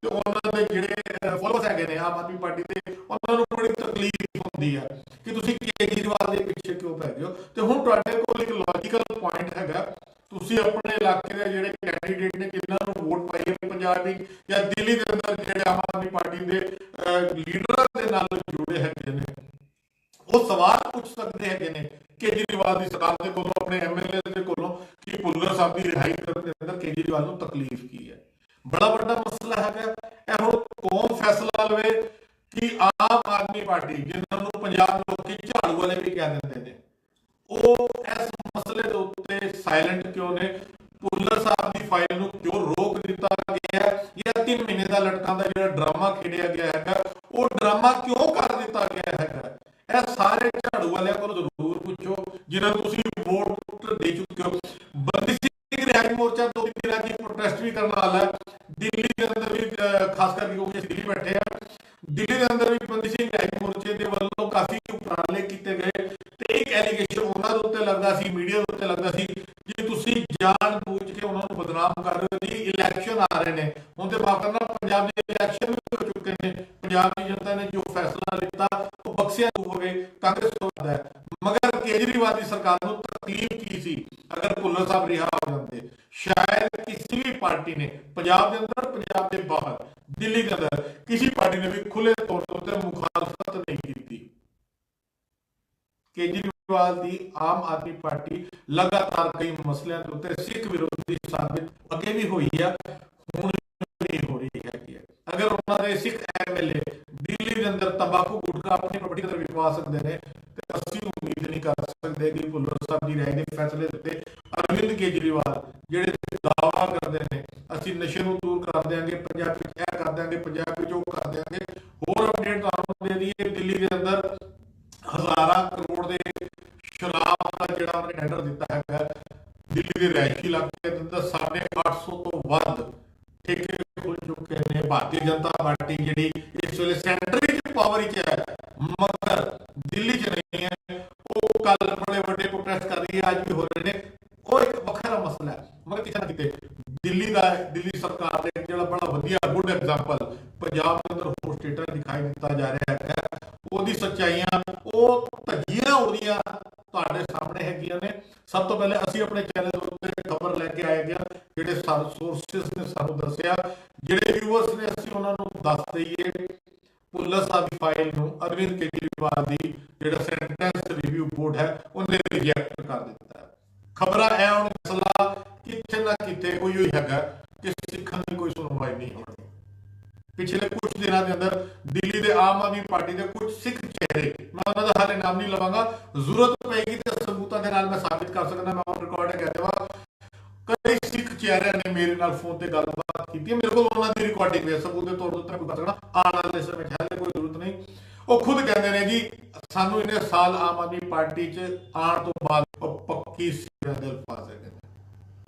ਤੇ ਉਹਨਾਂ ਦੇ ਜਿਹੜੇ ਫੋਲੋਅਰਸ ਹੈਗੇ ਨੇ ਆਮ ਆਦਮੀ ਪਾਰਟੀ ਦੇ, ਉਹਨਾਂ ਨੂੰ ਬੜੀ ਤਕਲੀਫ ਹੁੰਦੀ ਹੈ ਕਿ ਤੁਸੀਂ ਕੇਜਰੀਵਾਲ ਦੇ ਪਿੱਛੇ ਕਿਉਂ ਪੈ ਗਏ ਹੋ। ਤੇ ਹੁਣ ਤੁਹਾਡੇ ਕੋਲ ਇੱਕ ਲੌਜੀਕਲ ਪੁਆਇੰਟ ਹੈਗਾ, ਤੁਸੀਂ ਆਪਣੇ ਇਲਾਕੇ ਦੇ ਜਿਹੜੇ ਕੈਂਡੀਡੇਟ ਨੇ, ਜਿਨ੍ਹਾਂ ਨੂੰ ਵੋਟ ਪਾਈ ਹੈ ਪੰਜਾਬ ਵਿੱਚ ਜਾਂ ਦਿੱਲੀ ਦੇ ਅੰਦਰ, ਜਿਹੜੇ ਆਮ ਆਦਮੀ ਪਾਰਟੀ ਦੇ ਲੀਡਰਾਂ ਦੇ ਨਾਲ ਜੁੜੇ ਹੈਗੇ ਨੇ, ਉਹ ਸਵਾਲ ਪੁੱਛ ਸਕਦੇ ਹੈਗੇ ਨੇ ਕੇਜਰੀਵਾਲ ਦੀ ਸਰਕਾਰ ਦੇ ਕੋਲੋਂ, ਆਪਣੇ ਐਮਐਲਏ ਦੇ ਕੋਲੋਂ, ਕਿ ਭੁੱਲਰ ਸਾਹਿਬ ਦੀ ਰਿਹਾਈ ਕਰਨ ਦੇ ਅੰਦਰ ਕੇਜਰੀਵਾਲ ਨੂੰ ਤਕਲੀਫ ਕੀ ਹੈ। ਬੜਾ ਵੱਡਾ ਮਸਲਾ ਹੈਗਾ ਇਹ। ਹੁਣ ਕੌਣ ਫੈਸਲਾ ਲਵੇ ਕਿ ਆਮ ਆਦਮੀ ਪਾਰਟੀ, ਜਿਨ੍ਹਾਂ ਨੂੰ ਪੰਜਾਬ ਲੋਕੀ ਝਾੜੂ ਵਾਲੇ ਵੀ ਕਹਿ ਦਿੰਦੇ ਨੇ, ਉਹ ਇਸ ਮਸਲੇ ਦੇ ਉੱਤੇ ਸਾਇਲੈਂਟ ਕਿਉਂ ਨੇ? ਭੁੱਲਰ ਸਾਹਿਬ ਦੀ ਫਾਈਲ ਨੂੰ ਕਿਉਂ ਰੋਕ ਦਿੱਤਾ ਗਿਆ ਜਾਂ 3 ਮਹੀਨੇ ਦਾ ਲਟਕਾਂ ਦਾ ਜਿਹੜਾ ਡਰਾਮਾ ਖੇਡਿਆ ਗਿਆ ਹੈਗਾ, ਉਹ ਡਰਾਮਾ ਕਿਉਂ ਕਰ ਦਿੱਤਾ ਗਿਆ ਹੈਗਾ? ਇਹ ਸਾਰੇ ਝਾੜੂ ਵਾਲਿਆਂ ਕੋਲ ਜ਼ਰੂਰ ਪੁੱਛੋ, ਜਿਨ੍ਹਾਂ ਨੂੰ ਤੁਸੀਂ ਵੋਟ ਦੇ ਚੁੱਕੇ ਹੋ। ਬੰਦੀ ਸਿੰਘ ਰਿਹਾਈ ਮੋਰਚਾ 2 ਦਿਨਾਂ ਦੀ ਪ੍ਰੋਟੈਸਟ ਵੀ ਕਰਨ ਵਾਲਾ ਹੈ ਦਿੱਲੀ ਦੇ ਅੰਦਰ ਵੀ, ਖਾਸ ਕਰਕੇ ਕਿਉਂਕਿ ਅਸੀਂ ਦਿੱਲੀ ਬੈਠੇ ਆ, ਦਿੱਲੀ ਦੇ ਅੰਦਰ ਵੀ ਬੰਦੀ ਸਿੰਘ ਰਿਹਾਈ ਮੋਰਚੇ ਦੇ ਵੱਲੋਂ ਕਾਫੀ ਉਪਰਾਲੇ ਕੀਤੇ ਗਏ, ਤੇ ਇੱਕ ਐਲੀਗੇਸ਼ਨ ਉਹਨਾਂ ਦੇ ਉੱਤੇ ਲੱਗਦਾ ਸੀ, ਮੀਡੀਆ ਦੇ ਉੱਤੇ ਲੱਗਦਾ ਸੀ ਕਿ ਤੁਸੀਂ ਜਾਣ ਬੂਝ ਕੇ ਉਹਨਾਂ ਨੂੰ ਬਦਨਾਮ ਕਰ ਰਹੇ ਹੋ ਜੀ। ਇਲੈਕਸ਼ਨ ਆ ਰਹੇ ਨੇ ਹੁਣ, ਤੇ ਮਾਫ ਕਰਨਾ, ਪੰਜਾਬ ਦੇ ਇਲੈਕਸ਼ਨ ਵੀ ਹੋ ਚੁੱਕੇ ਨੇ, ਪੰਜਾਬ ਦੀ ਜਨਤਾ ਨੇ ਜੋ ਫੈਸਲਾ ਲਿੱਤਾ ਉਹ ਬਖਸ਼ਿਆ ਹੋਵੇ ਕਾਂਗਰਸ ਤੋਂ ਹੈ। ਮਗਰ ਕੇਜਰੀਵਾਲ ਦੀ ਸਰਕਾਰ ਨੂੰ ਤਕਲੀਫ ਕੀ ਸੀ ਅਗਰ ਭੁੱਲਰ ਸਾਹਿਬ ਰਿਹਾ ਹੋ ਜਾਂਦੇ? ਸ਼ਾਇਦ ਕਿਸੇ ਵੀ ਪਾਰਟੀ ਨੇ ਪੰਜਾਬ ਦੇ ਅੰਦਰ, ਪੰਜਾਬ ਦੇ ਬਾਹਰ, ਦਿੱਲੀ ਦੇ ਅੰਦਰ ਕਿਸੇ ਪਾर्टी ने भी खुले तौर पर मुखालफत नहीं की थी। केजरीवाल ਕੇਜਰੀਵਾਲ ਦੀ ਆਮ ਆਦਮੀ ਪਾਰਟੀ ਲਗਾਤਾਰ ਕਈ ਮਸਲਿਆਂ ਦੇ ਉੱਤੇ ਸਿੱਖ ਵਿਰੋਧੀ ਸਾਬਿਤ ਅੱਗੇ ਵੀ ਹੋਈ ਆ, ਹੁਣ ਵੀ ਹੋ ਰਹੀ ਹੈਗੀ ਹੈ। ਅਗਰ ਉਹਨਾਂ ਦੇ ਸਿੱਖ ਐਮਐਲਏ ਦਿੱਲੀ ਦੇ ਅੰਦਰ ਤੰਬਾਕੂ ਗੁਟਕਾ ਆਪਣੀ ਪ੍ਰੋਪਰਟੀ ਅੰਦਰ ਵਿਕਵਾ ਸਕਦੇ ਨੇ ਤੇ ਅਸੀਂ ਉਮੀਦ ਨਹੀਂ ਕਰ ਸਕਦੇ ਕਿ ਭੁੱਲਰ ਸਾਹਿਬ ਦੀ ਰਾਏ ਦੇ ਫੈਸਲੇ ਦੇ ਉੱਤੇ ਅਰਵਿੰਦ ਕੇਜਰੀਵਾਲ ਜਿਹੜੇ ਦਾਅਵਾ ਕਰਦੇ ਨੇ ਅਸੀਂ ਨਸ਼ੇ ਨੂੰ ਦੂਰ ਕਰ ਦਿਆਂਗੇ, ਪੰਜਾਬ ਵਿੱਚ ਇਹ ਕਰ ਦਿਆਂਗੇ, ਪੰਜਾਬ ਵਿੱਚ ਉਹ ਕਰ ਦਿਆਂਗੇ। ਹੋਰ ਅਪਡੇਟ ਤੁਹਾਨੂੰ ਦੇ ਦਈਏ, ਦਿੱਲੀ ਦੇ ਅੰਦਰ ਹਜ਼ਾਰਾਂ ਕਰੋੜ ਦੇ ਸ਼ਰਾਬ ਦਾ ਜਿਹੜਾ ਉਹਨੇ ਟੈਂਡਰ ਦਿੱਤਾ ਹੈਗਾ ਦਿੱਲੀ ਦੇ ਰਿਹਾਇਸ਼ੀ ਇਲਾਕੇ ਦੇ ਅੰਦਰ 850 ਤੋਂ ਵੱਧ ਠੇਕੇ ਖੁੱਲ ਚੁੱਕੇ ਨੇ। ਭਾਰਤੀ ਜਨਤਾ ਪਾਰਟੀ ਜਿਹੜੀ ਇਸ ਵੇਲੇ ਸੈਂਟਰ ਵਿੱਚ ਪਾਵਰ ਵਿੱਚ ਹੈ ਮਗਰ ਦਿੱਲੀ 'ਚ ਨਹੀਂ ਹੈ, ਉਹ ਕੱਲ ਬੜੇ ਵੱਡੇ ਪ੍ਰੋਟੈਸਟ ਕਰ ਰਹੀ ਹੈ, ਅੱਜ ਵੀ ਹੋ ਰਹੇ ਨੇ। ਉਹ ਇੱਕ ਵੱਖਰਾ ਮਸਲਾ ਹੈ, ਮਗਰ ਕਿਤੇ ਨਾ ਕਿਤੇ ਦਿੱਲੀ ਸਰਕਾਰ ਦੇ ਜਿਹੜਾ ਬੜਾ ਵਧੀਆ ਗੁੱਡ ਐਗਜ਼ਾਮਪਲ ਪੰਜਾਬ ਦੇ ਅੰਦਰ ਹੋਰ ਸਟੇਟਾਂ ਦਿਖਾਈ ਦਿੱਤਾ ਜਾ ਰਿਹਾ ਹੈ। ਉਹਦੀ ਸੱਚਾਈਆਂ, ਉਹ ਧੱਜੀਆਂ ਉਹਦੀਆਂ ਤੁਹਾਡੇ ਸਾਹਮਣੇ ਹੈਗੀਆਂ ਨੇ। ਸਭ ਤੋਂ ਪਹਿਲੇ ਅਸੀਂ ਆਪਣੇ ਚੈਨਲ ਉੱਤੇ ਖਬਰ ਲੈ ਕੇ ਆਏ ਗਿਆ, ਜਿਹੜੇ ਸੋਰਸਿਸ ਨੇ ਸਾਨੂੰ ਦੱਸਿਆ, ਜਿਹੜੇ ਵਿਊਅਰਸ ਨੇ ਅਸੀਂ ਉਹਨਾਂ ਨੂੰ ਦੱਸ ਦਈਏ। ਭੁੱਲਰ ਸਾਹਿਬ ਦੀ ਫਾਈਲ ਨੂੰ ਅਰਵਿੰਦ ਕੇਜਰੀਵਾਲ ਦੀ ਜਿਹੜਾ ਸੈਂਟੈਂਸ ਰਿਵਿਊ ਬੋਰਡ ਹੈ ਉਹਨੇ ਰਿਜੈਕਟ ਕਰ ਦਿੱਤਾ ਹੈ। ਖਬਰਾਂ ਇਹ ਹੁਣ ਮਸਲਾ ਕਿਤੇ ਨਾ ਕਿਤੇ ਕੋਈ ਹੋਈ ਹੈਗਾ ਕਿ ਸਿੱਖਾਂ ਦੀ ਕੋਈ ਸੁਣਵਾਈ ਨਹੀਂ ਹੋਣੀ। ਪਿਛਲੇ ਕੁਝ ਦਿਨਾਂ ਦੇ ਅੰਦਰ ਦਿੱਲੀ ਦੇ ਆਮ ਆਦਮੀ ਪਾਰਟੀ ਦੇ ਕੁਝ ਸਿੱਖ ਚਿਹਰੇ, ਮੈਂ ਉਹਨਾਂ ਦਾ ਹਾਲੇ ਨਾਮ ਨਹੀਂ ਲਵਾਂਗਾ, ਜ਼ਰੂਰਤ ਪਏਗੀ ਤੇ ਸਬੂਤਾਂ ਦੇ ਨਾਲ ਮੈਂ ਸਾਬਿਤ ਕਰ ਸਕਦਾ, ਮੈਂ ਆਨ ਰਿਕਾਰਡ ਕਹਿ ਦੇਵਾਂ। ਕਈ ਸਿੱਖ ਚਿਹਰਿਆਂ ਨੇ ਮੇਰੇ ਨਾਲ ਫੋਨ ਤੇ ਗੱਲਬਾਤ ਕੀਤੀ, ਮੇਰੇ ਕੋਲ ਉਹਨਾਂ ਦੀ ਰਿਕਾਰਡਿੰਗ ਹੈ, ਸਬੂਤ ਦੇ ਤੌਰ ਤੇ ਕੋਈ ਕਰ ਸਕਦਾ। ਆਉਣ ਵਾਲੇ ਸਮੇਂ 'ਚ ਹਾਲੇ ਕੋਈ ਜ਼ਰੂਰਤ ਨਹੀਂ। ਉਹ ਖੁਦ ਕਹਿੰਦੇ ਨੇ ਜੀ ਸਾਨੂੰ ਇੰਨੇ ਸਾਲ ਆਮ ਆਦਮੀ ਪਾਰਟੀ 'ਚ ਆਉਣ ਤੋਂ ਬਾਅਦ ਉਹ ਪੱਕੀ ਸਿਰਾਂ ਦੇ ਅਲਫਾਜ਼ ਹੈਗੇ ਨੇ।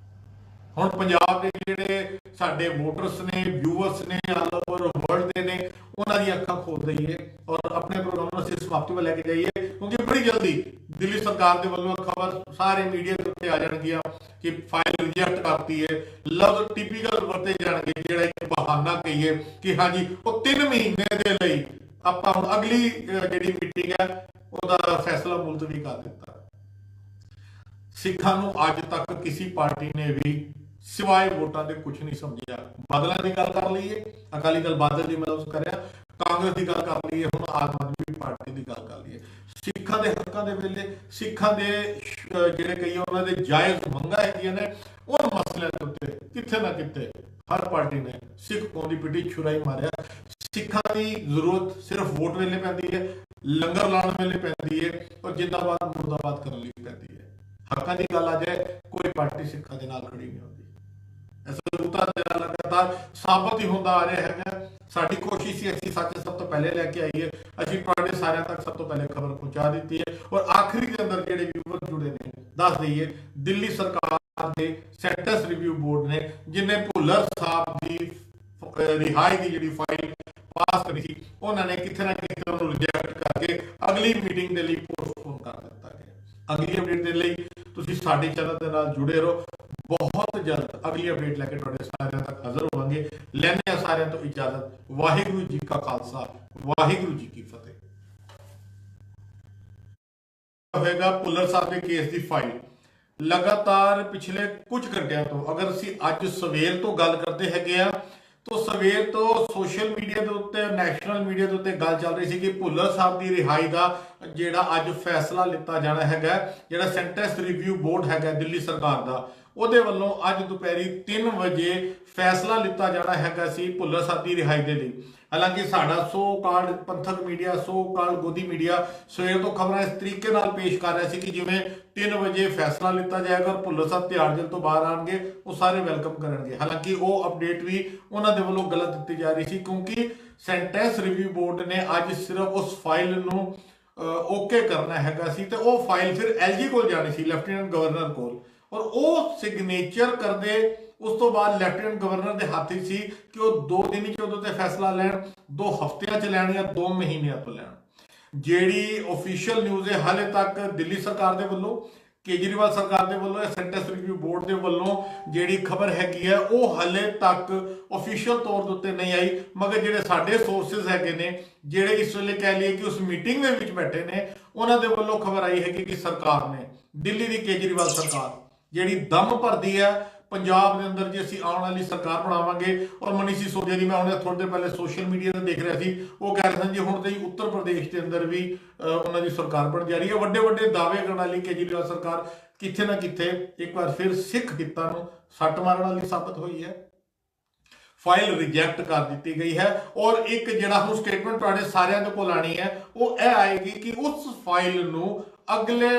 ਹੁਣ ਪੰਜਾਬ ਦੇ ਜਿਹੜੇ ਸਾਡੇ ਵੋਟਰਸ ਨੇ, ਵਿਊਅਰਸ ਨੇ, ਆਲ ਓਵਰ ਵਰਲਡ ਦੇ ਨੇ, ਉਹਨਾਂ ਦੀ ਅੱਖਾਂ ਖੋਲ ਦਈਏ ਔਰ ਆਪਣੇ ਪ੍ਰੋਗਰਾਮ ਨੂੰ ਅਸੀਂ ਸਮਾਪਤੀ ਵੱਲ ਲੈ ਕੇ ਜਾਈਏ, ਕਿਉਂਕਿ ਬੜੀ ਜਲਦੀ ਦਿੱਲੀ ਸਰਕਾਰ ਦੇ ਵੱਲੋਂ ਖਬਰ ਸਾਰੇ ਮੀਡੀਆ ਦੇ ਉੱਤੇ ਆ ਜਾਣਗੀਆਂ ਕਿ ਫਾਈਲ ਰਿਜੈਕਟ ਕਰਤੀ ਹੈ। ਲਫ਼ਜ਼ ਟਿਪੀਕਲ ਵਰਤੇ ਜਾਣਗੇ, ਜਿਹੜਾ ਇੱਕ ਬਹਾਨਾ ਕਹੀਏ ਕਿ ਹਾਂਜੀ ਉਹ 3 ਮਹੀਨੇ ਦੇ ਲਈ ਆਪਾਂ ਹੁਣ ਅਗਲੀ ਜਿਹੜੀ ਮੀਟਿੰਗ ਹੈ ਉਹਦਾ ਫੈਸਲਾ ਮੁਲਤਵੀ ਕਰ ਦਿੱਤਾ। ਸਿੱਖਾਂ ਨੂੰ ਅੱਜ ਤੱਕ ਕਿਸੇ ਪਾਰਟੀ ਨੇ ਵੀ ਸਿਵਾਏ ਵੋਟਾਂ ਦੇ ਕੁਝ ਨਹੀਂ ਸਮਝਿਆ। ਬਾਦਲਾਂ ਦੀ ਗੱਲ ਕਰ ਲਈਏ, ਅਕਾਲੀ ਦਲ ਬਾਦਲ ਦੀ ਮੈਂ ਉਸ ਕਰਿਆ, ਕਾਂਗਰਸ ਦੀ ਗੱਲ ਕਰ ਲਈਏ, ਹੁਣ ਆਮ ਆਦਮੀ ਪਾਰਟੀ ਦੀ ਗੱਲ ਕਰ ਲਈਏ। ਸਿੱਖਾਂ ਦੇ ਹੱਕਾਂ ਦੇ ਵੇਲੇ ਸਿੱਖਾਂ ਦੇ ਜਿਹੜੇ ਕਈ ਉਹਨਾਂ ਦੇ ਜਾਇਜ਼ ਮੰਗਾਂ ਹੈਗੀਆਂ ਨੇ, ਉਹ ਮਸਲਿਆਂ ਦੇ ਉੱਤੇ ਕਿਤੇ ਨਾ ਕਿਤੇ ਹਰ ਪਾਰਟੀ ਨੇ ਸਿੱਖ ਕੌਮ ਦੀ ਪਿੱਠੀ ਛੁਰਾਈ ਮਾਰਿਆ। ਸਿੱਖਾਂ ਦੀ ਜ਼ਰੂਰਤ ਸਿਰਫ ਵੋਟ ਵੇਲੇ ਪੈਂਦੀ ਹੈ, ਲੰਗਰ ਲਾਉਣ ਵੇਲੇ ਪੈਂਦੀ ਹੈ ਔਰ ਜਿੰਦਾਬਾਦ ਮੁਰਦਾਬਾਦ ਕਰਨ ਲਈ ਪੈਂਦੀ ਹੈ। ਹੱਕਾਂ ਦੀ ਗੱਲ ਆ ਜਾਏ, ਕੋਈ ਪਾਰਟੀ ਸਿੱਖਾਂ ਦੇ ਨਾਲ ਖੜੀ ਨਹੀਂ ਹੁੰਦੀ। ਸਬੂਤਾਂ ਦੇ ਨਾਲ ਲਗਾਤਾਰ ਸਾਬਤ ਹੀ ਹੁੰਦਾ ਆ ਰਿਹਾ ਹੈਗਾ। ਸਾਡੀ ਕੋਸ਼ਿਸ਼ ਸੀ ਅਸੀਂ ਸੱਚ ਸਭ ਤੋਂ ਪਹਿਲੇ ਲੈ ਕੇ ਆਈਏ, ਅਸੀਂ ਤੁਹਾਡੇ ਸਾਰਿਆਂ ਤੱਕ ਸਭ ਤੋਂ ਪਹਿਲੇ ਖਬਰ ਪਹੁੰਚਾ ਦਿੱਤੀ ਹੈ। ਔਰ ਆਖਰੀ ਦੇ ਅੰਦਰ ਜਿਹੜੇ ਵਿਊਅਰ ਜੁੜੇ ਨੇ, ਦੱਸ ਦਈਏ ਦਿੱਲੀ ਸਰਕਾਰ ਦੇ ਸੈਂਟੈਂਸ ਰਿਵਿਊ ਬੋਰਡ ਨੇ ਜਿਨੇ ਭੁੱਲਰ ਸਾਹਿਬ ਦੀ ਰਿਹਾਈ ਦੀ ਜਿਹੜੀ ਫਾਈਲ ਪਾਸ ਕਰੀ ਸੀ, ਉਹਨਾਂ ਨੇ ਕਿਤੇ ਨਾ ਕਿਤੇ ਉਹਨੂੰ ਰਿਜੈਕਟ ਕਰਕੇ ਅਗਲੀ ਮੀਟਿੰਗ ਦੇ ਲਈ ਪੋਸਟਪੋਨ ਕਰ ਦਿੱਤਾ ਗਿਆ। ਅਗਲੀ ਅਪਡੇਟ ਦੇ ਲਈ ਤੁਸੀਂ ਸਾਡੇ ਚੈਨਲ ਦੇ ਨਾਲ ਜੁੜੇ ਰਹੋ। ਬਹੁਤ ਜਲਦ ਅਗਲੀ ਅਪਡੇਟ ਲੈ ਕੇ ਤੁਹਾਡੇ ਸਾਰਿਆਂ ਤੱਕ ਹਾਜ਼ਰ ਹੋਵਾਂਗੇ। ਲੈਣੇ ਆ ਸਾਰਿਆਂ ਤੋਂ ਇਜਾਜ਼ਤ। ਵਾਹਿਗੁਰੂ ਜੀ ਕਾ ਖਾਲਸਾ, ਵਾਹਿਗੁਰੂ ਜੀ ਕੀ ਫਤਿਹ। ਹੋਏਗਾ ਭੁੱਲਰ ਸਾਹਿਬ ਦੇ ਕੇਸ ਦੀ ਫਾਈਲ ਲਗਾਤਾਰ ਪਿਛਲੇ ਕੁਝ ਘੰਟਿਆਂ ਤੋਂ, ਅਗਰ ਅਸੀਂ ਅੱਜ ਸਵੇਰ ਤੋਂ ਗੱਲ ਕਰਦੇ ਹੈਗੇ ਆ ਤਾਂ ਸਵੇਰ ਤੋਂ ਸੋਸ਼ਲ ਮੀਡੀਆ ਦੇ ਉੱਤੇ, ਨੈਸ਼ਨਲ ਮੀਡੀਆ ਦੇ ਉੱਤੇ ਗੱਲ ਚੱਲ ਰਹੀ ਸੀ ਕਿ ਭੁੱਲਰ ਸਾਹਿਬ ਦੀ ਰਿਹਾਈ ਦਾ ਜਿਹੜਾ ਅੱਜ ਫੈਸਲਾ ਲਿੱਤਾ ਜਾਣਾ ਹੈਗਾ, ਜਿਹੜਾ ਸੈਂਟੈਂਸ ਰਿਵਿਊ ਬੋਰਡ ਹੈਗਾ ਦਿੱਲੀ ਸਰਕਾਰ ਦਾ, ਉਹਦੇ ਵੱਲੋਂ ਅੱਜ ਦੁਪਹਿਰੀ 3 ਵਜੇ ਫੈਸਲਾ ਲਿੱਤਾ ਜਾਣਾ ਹੈਗਾ ਸੀ ਭੁੱਲਰ ਸਾਹਿਬ ਦੀ ਰਿਹਾਈ ਦੇ ਲਈ। ਹਾਲਾਂਕਿ ਸਾਡਾ ਸੋ ਕਾਲਡ ਪੰਥਕ ਮੀਡੀਆ, ਸੋ ਕਾਲਡ ਗੋਦੀ ਮੀਡੀਆ ਸਵੇਰ ਤੋਂ ਖਬਰਾਂ ਇਸ ਤਰੀਕੇ ਨਾਲ ਪੇਸ਼ ਕਰ ਰਿਹਾ ਸੀ ਕਿ ਜਿਵੇਂ 3 ਵਜੇ ਫੈਸਲਾ ਲਿੱਤਾ ਜਾਏਗਾ ਔਰ ਭੁੱਲਰ ਸਾਹਿਬ ਤਿਹਾੜ ਜੇਲ੍ਹ ਤੋਂ ਬਾਹਰ ਆਣਗੇ, ਉਹ ਸਾਰੇ ਵੈਲਕਮ ਕਰਨਗੇ। ਹਾਲਾਂਕਿ ਉਹ ਅਪਡੇਟ ਵੀ ਉਹਨਾਂ ਦੇ ਵੱਲੋਂ ਗਲਤ ਦਿੱਤੀ ਜਾ ਰਹੀ ਸੀ, ਕਿਉਂਕਿ ਸੈਂਟੈਂਸ ਰਿਵਿਊ ਬੋਰਡ ਨੇ ਅੱਜ ਸਿਰਫ ਉਸ ਫਾਈਲ ਨੂੰ ਓਕੇ ਕਰਨਾ ਹੈਗਾ ਸੀ ਤੇ ਉਹ ਫਾਈਲ ਫਿਰ ਐਲਜੀ ਕੋਲ ਜਾਣੀ ਸੀ, ਲੈਫਟੀਨੈਂਟ ਗਵਰਨਰ ਕੋਲ, ਔਰ ਉਹ ਸਿਗਨੇਚਰ ਕਰਦੇ ਉਸ ਤੋਂ ਬਾਅਦ ਲੈਫਟੀਨੈਂਟ ਗਵਰਨਰ ਦੇ ਹੱਥ ਵਿੱਚ ਸੀ ਕਿ ਉਹ 2 ਦਿਨ ਚ ਉਹਦੇ ਤੇ ਫੈਸਲਾ ਲੈਣ, 2 ਹਫ਼ਤਿਆਂ ਚ ਲੈਣ ਜਾਂ 2 ਮਹੀਨਿਆਂ ਤੋਂ ਲੈਣ। ਜਿਹੜੀ ਆਫੀਸ਼ੀਅਲ ਨਿਊਜ਼ ਹੈ ਹਾਲੇ ਤੱਕ ਦਿੱਲੀ ਸਰਕਾਰ ਦੇ ਵੱਲੋਂ, ਕੇਜਰੀਵਾਲ ਸਰਕਾਰ ਦੇ ਵੱਲੋਂ, ਸੈਂਟੈਂਸ ਰਿਵਿਊ ਬੋਰਡ ਦੇ ਵੱਲੋਂ ਜਿਹੜੀ ਖਬਰ ਹੈਗੀ ਹੈ ਉਹ ਹਾਲੇ ਤੱਕ ਆਫੀਸ਼ੀਅਲ ਤੌਰ ਦੇ ਉੱਤੇ ਨਹੀਂ ਆਈ। ਮਗਰ ਜਿਹੜੇ ਸਾਡੇ ਸੋਰਸਿਸ ਹੈਗੇ ਨੇ, ਜਿਹੜੇ ਇਸ ਵੇਲੇ ਕਹਿ ਲਈਏ ਕਿ ਉਸ ਮੀਟਿੰਗ ਦੇ ਵਿੱਚ ਬੈਠੇ ਨੇ, ਉਹਨਾਂ ਦੇ ਵੱਲੋਂ ਖਬਰ ਆਈ ਹੈਗੀ ਕਿ ਸਰਕਾਰ ਨੇ, ਦਿੱਲੀ ਦੀ ਕੇਜਰੀਵਾਲ ਸਰਕਾਰ ਜਿਹੜੀ ਦਮ ਭਰਦੀ ਹੈ पंजाब के अंदर जे असीं आने वाली सरकार बनावांगे। और मनीष सिसोदिया जी मैं हुणे थोड़ी देर पहले सोशल मीडिया ते देख रहा सी, वो कह रहे सन जी हुण तां उत्तर प्रदेश के अंदर भी उन्हां दी सरकार बन जा रही है। वड्डे वड्डे दावे करने वाली केजरीवाल सरकार किथे ना किथे एक बार फिर सिख हितां नूं सੱਟ मारन वाली साबित हुई है। फाइल रिजैक्ट कर दी गई है और एक जिहड़ा हुण स्टेटमेंट तुहाडे सारिआं दे कोल आनी है वो यह आएगी कि उस फाइल नूं अगले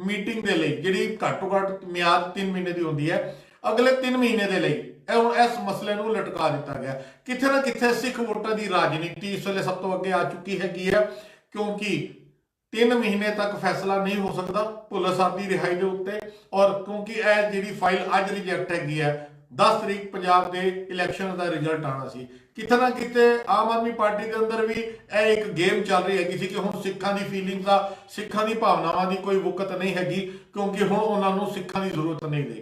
मीटिंग दे लई जिहड़ी घट्टो घट्ट मियाद 3 महीने की होंदी है, अगले 3 महीने के लिए हुण इस मसले नूं लटका दिता गया। किथे ना किथे सिख वोटां की राजनीति इस वेले सब तो अगे आ चुकी हैगी है, क्योंकि 3 महीने तक फैसला नहीं हो सकता भुल्लर साहब की रिहाई के उत्ते। और क्योंकि यह जी फाइल अज रिजैक्ट हैगी है, 10 तरीक पंजाब के इलैक्शन का रिजल्ट आना सी, किते ना किते आम आदमी पार्टी के अंदर भी यह एक गेम चल रही है कि हुण सिखां दी फीलिंग का, सिखां दी भावनावां की कोई वुकत नहीं हैगी, क्योंकि हुण उन्होंने सिखां की जरूरत नहीं रही।